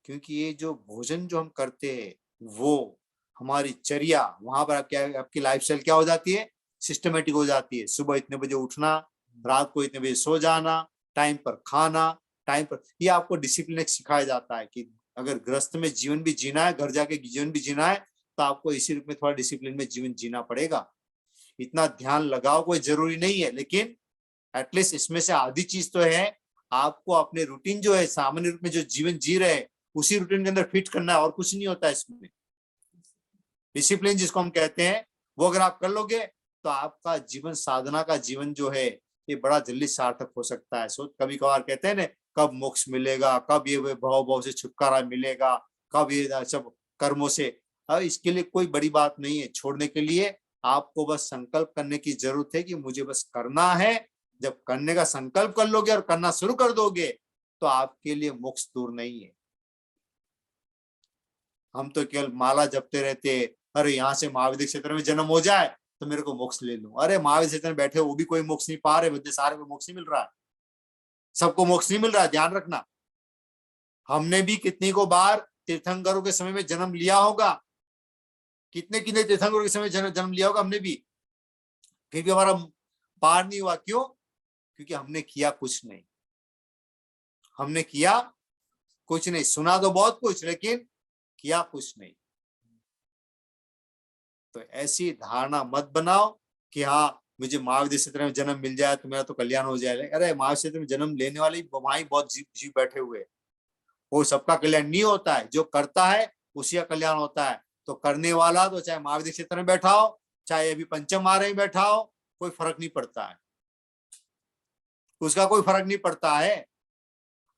क्योंकि ये जो भोजन जो हम करते हैं वो हमारी चर्या, वहां पर आपकी लाइफस्टाइल क्या हो जाती है? सिस्टमेटिक हो जाती है। सुबह इतने बजे उठना, रात को इतने बजे सो जाना, टाइम पर खाना, टाइम पर, ये आपको डिसिप्लिन सिखाया जाता है कि अगर गृहस्थ में जीवन भी जीना है, घर जाके जीवन भी जीना है, तो आपको इसी रूप में थोड़ा डिसिप्लिन में जीवन जीना पड़ेगा। इतना ध्यान लगाओ कोई जरूरी नहीं है, लेकिन एटलीस्ट इसमें से आधी चीज तो है, आपको अपने रूटीन जो है सामान्य रूप में जो जीवन जी रहे हैं उसी रूटीन के अंदर फिट करना है, और कुछ नहीं होता है इसमें। डिसिप्लिन जिसको हम कहते हैं, वो अगर आप कर लोगे तो आपका जीवन, साधना का जीवन जो है ये बड़ा जल्दी सार्थक हो सकता है। सो कभी कभार कहते हैं ना, कब मोक्ष मिलेगा, कब ये भाव से छुटकारा मिलेगा, कब ये सब कर्मों से, इसके लिए कोई बड़ी बात नहीं है। छोड़ने के लिए आपको बस संकल्प करने की जरूरत है कि मुझे बस करना है। जब करने का संकल्प कर लोगे और करना शुरू कर दोगे तो आपके लिए मोक्ष दूर नहीं है। हम तो केवल माला जपते रहते, अरे यहाँ से महाविद्य क्षेत्र में जन्म हो जाए तो मेरे को मोक्ष ले लूं। अरे महाविद्य क्षेत्र में बैठे वो भी कोई मोक्ष नहीं पा रहे, सारे को मोक्ष नहीं मिल रहा है, सबको मोक्ष नहीं मिल रहा है, ध्यान रखना। हमने भी कितनी को बार तीर्थंकरों के समय में जन्म लिया होगा, कितने कितने तीर्थंकरों के समय जन्म लिया होगा हमने भी, फिर भी हमारा पार नहीं हुआ। क्यों? क्योंकि हमने किया कुछ नहीं, हमने किया कुछ नहीं। सुना तो बहुत कुछ लेकिन किया कुछ नहीं। तो ऐसी धारणा मत बनाओ कि हाँ मुझे महाविद्य क्षेत्र में जन्म मिल जाए तो मेरा तो कल्याण हो जाएगा। अरे महाविद्य क्षेत्र में जन्म लेने वाले वहां बहुत जीव बैठे हुए, वो सबका कल्याण नहीं होता है, जो करता है उसी का कल्याण होता है। तो करने वाला तो चाहे महाविद्य क्षेत्र में बैठा हो, चाहे अभी पंचम मारे में बैठा हो, कोई फर्क नहीं पड़ता है, उसका कोई फर्क नहीं पड़ता है।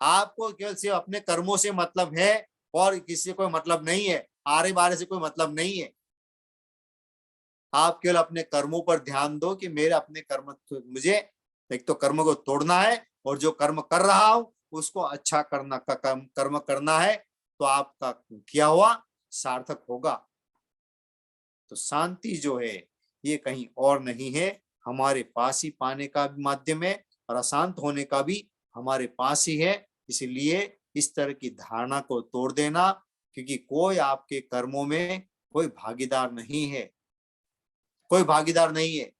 आपको केवल सिर्फ अपने कर्मों से मतलब है और किसी से कोई मतलब नहीं है, आरे बारे से कोई मतलब नहीं है। आप केवल अपने कर्मों पर ध्यान दो कि मेरे अपने कर्म, मुझे एक तो कर्म को तोड़ना है और जो कर्म कर रहा हूं उसको अच्छा करना का कर्म करना है, तो आपका किया हुआ सार्थक होगा। तो शांति जो है ये कहीं और नहीं है, हमारे पास ही पाने का माध्यम है और अशांत होने का भी हमारे पास ही है। इसलिए इस तरह की धारणा को तोड़ देना, क्योंकि कोई आपके कर्मों में कोई भागीदार नहीं है, कोई भागीदार नहीं है।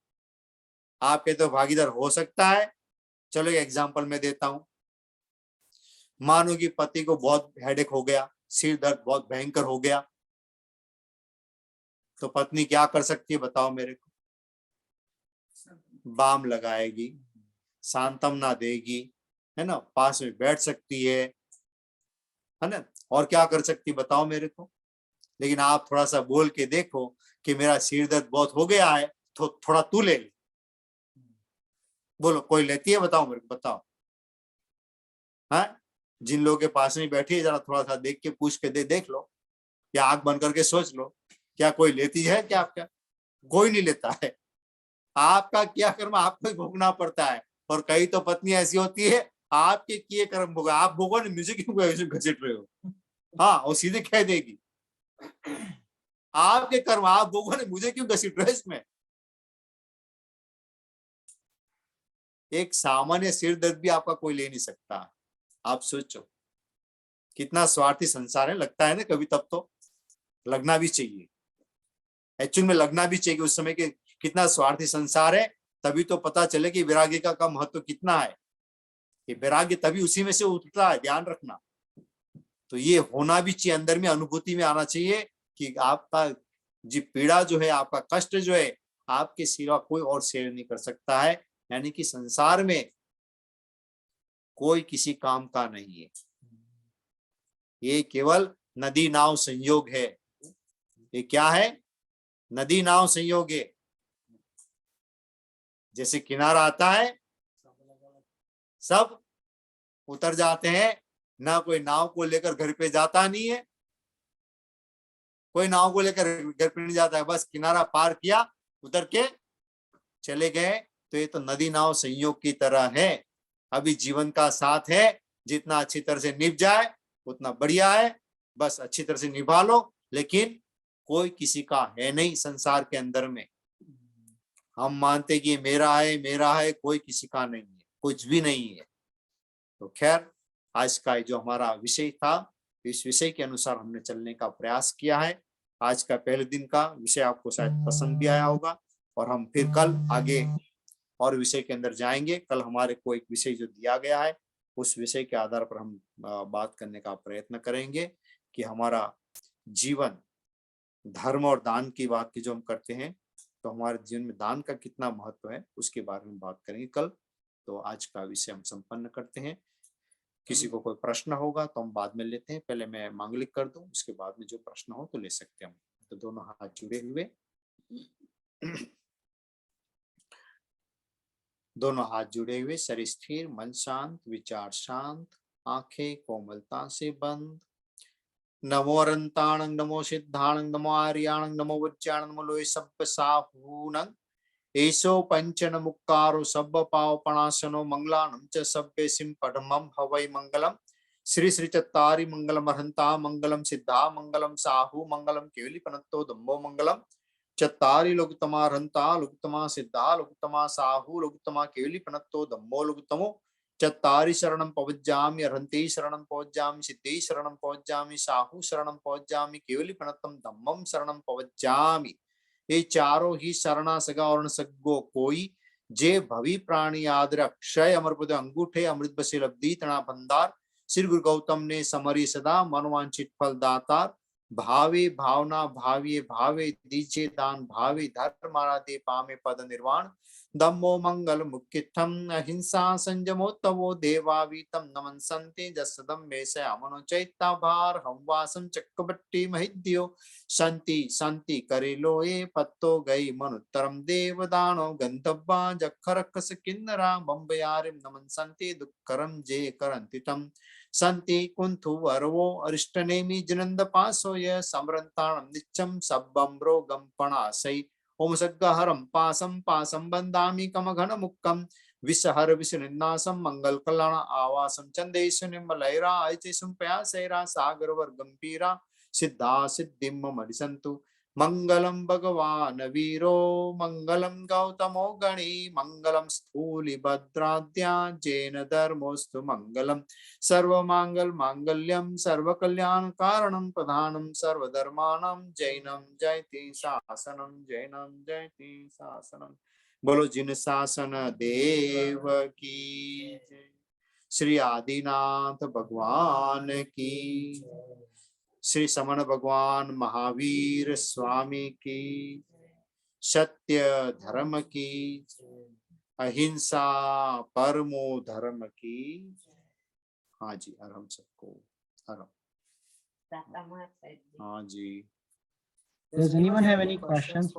आपके तो भागीदार हो सकता है। चलो एक एग्जांपल मैं देता हूं। मानो कि पति को बहुत हेडेक हो गया, सिर दर्द बहुत भयंकर हो गया, तो पत्नी क्या कर सकती है बताओ मेरे को? बाम लगाएगी, सांत्वना देगी, है ना, पास में बैठ सकती है ना, और क्या कर सकती बताओ मेरे को? लेकिन आप थोड़ा सा बोल के देखो कि मेरा सिर दर्द बहुत हो गया है तो थोड़ा तू ले ले, बोलो कोई लेती है? बताओ मेरे को, बताओ। हाँ, जिन लोगों के पास में बैठी है जरा थोड़ा सा देख के पूछ के देख लो, या आंख बंद करके सोच लो, क्या कोई लेती है? क्या आपका कोई नहीं लेता है। आपका किया कर्म आपको ही भोगना पड़ता है। और कई तो पत्नी ऐसी होती है, आपके किए कर्म भोगा, आप भोगो ना, मुझे क्यों घसीट रहे हो? हाँ, वो सीधे कह देगी, आपके कर्म आप भोगो ने, मुझे क्यों घसीट रहे इसमें? एक सामान्य सिर दर्द भी आपका कोई ले नहीं सकता। आप सोचो कितना स्वार्थी संसार है। लगता है ना कभी, तब तो लगना भी चाहिए, एक्चुअल में लगना भी चाहिए उस समय के कितना स्वार्थी संसार है। तभी तो पता चले कि वैराग्य का महत्व कितना है। ये वैराग्य तभी उसी में से उठता है, ध्यान रखना। तो ये होना भी चाहिए, अंदर में अनुभूति में आना चाहिए कि आपका जी पीड़ा जो है, आपका कष्ट जो है, आपके सिवा कोई और शेयर नहीं कर सकता है। यानी कि संसार में कोई किसी काम का नहीं है, ये केवल नदी नाव संयोग है। ये क्या है? नदी नाव संयोग है। जैसे किनारा आता है सब उतर जाते हैं, ना कोई नाव को लेकर घर पे जाता नहीं है, कोई नाव को लेकर घर पे नहीं जाता है, बस किनारा पार किया, उतर के चले गए। तो ये तो नदी नाव संयोग की तरह है। अभी जीवन का साथ है, जितना अच्छी तरह से निभ जाए उतना बढ़िया है, बस अच्छी तरह से निभा लो। लेकिन कोई किसी का है नहीं संसार के अंदर में। हम मानते कि ये मेरा है, कोई किसी का नहीं है, कुछ भी नहीं है। तो खैर, आज का जो हमारा विषय था, इस विषय के अनुसार हमने चलने का प्रयास किया है। आज का पहले दिन का विषय आपको शायद पसंद भी आया होगा, और हम फिर कल आगे और विषय के अंदर जाएंगे। कल हमारे को एक विषय जो दिया गया है, उस विषय के आधार पर हम बात करने का प्रयत्न करेंगे कि हमारा जीवन धर्म और दान की बात की जो हम करते हैं, तो हमारे जीवन में दान का कितना महत्व है उसके बारे में बात करेंगे कल। तो आज का विषय हम संपन्न करते हैं। किसी को कोई प्रश्न होगा तो हम बाद में लेते हैं। पहले मैं मांगलिक कर दूं, उसके बाद में जो प्रश्न हो तो ले सकते हैं हम। तो दोनों हाथ जुड़े हुए, दोनों हाथ जुड़े हुए, शरीर स्थिर, मन शांत, विचार शांत, आंखें कोमलता से बंद। नमो अरंताणं, नमो सिद्धाणं, नमो आर्याणं, नमो वज्राणं, नमो लोय सब्ब साहूणं। एसो पंचन मुक्कारो सब्ब पाव पणासनो मंगलानं च सब्बेसिं पठमं हवै मंगलम। श्री श्री चत्तारि मंगलम अर्हंता मंगलम सिद्धा मंगलम साहू मंगलम केवली पनत्तो धम्मो मंगलम। चत्तारि लोकतमा अर्हंता लोकतमा सिद्धा लोकतमा साहू लोकतमा केवली पनत्तो धम्मो लोकतमो। चत्तारि शरणं पवज्जामि, अर्हन्ति शरणं पवज्जामि, सिद्धि शरणं पवज्जामि, साहू शरणं पवज्जामि, केवली पनत्तं धम्मं शरणं पवज्जामि। ये चारों ही शरणा सगा और सग्गो कोई, जे भवि प्राणी आदर अक्षय अमरपद अंगूठे अमृत बसे लब्धि तना भंडार। श्री गुरु गौतम ने समरी सदा मनवांछित फल दातार। भावे भावना भाविये भावे दीजिए दान, भावे धर्म आराधे पामे पद निर्वाण। धम्मो मंगल मुख्यम अहिंसा संयमो तवो देवावीतम नमन संते जसदम में से अमनो चैता भार हम वासम चक्रवट्टी महिद्यो। शांति शांति करे लोए पत्तो गई मनुत्तरम देवदानो गंधब्बा जखरकस किन्नरा बम्बयारिम नमन संते दुक्करम जे करंतितम। संति कुंथु वरवो अरिष्टनेमि जनंद पासो य समरंताणम नित्यम सब्बम रोगम पणासै। ओम सग्गहरम पासम पासम बंदामि कमघन मुक्कम। विषहर विषनिन्नासम मंगल कल्याण आवासम चंदेशु निम्बलैरा ऐचेसुम प्यासैरा सागर वर्गम पीरा। सिद्धा सिद्धिम मरिसंतु। मंगलम भगवान वीरो मंगलम गौतमो गणी मंगलम स्थूलिभद्राद्या जैन धर्मोस्तु मंगलम। सर्वमांगल मांगल्यम सर्वकल्याण कारणं प्रधानं सर्वधर्माणां जैनं जयति शासनं जैनं जयति शासनं। बोलो जिन शासन देव की जय। श्री आदिनाथ भगवान की, श्री समण भगवान महावीर स्वामी की, सत्य धर्म की, अहिंसा परमो धर्म की। हाँ जी, और हम सबको हाँ जी। Does anyone have any questions?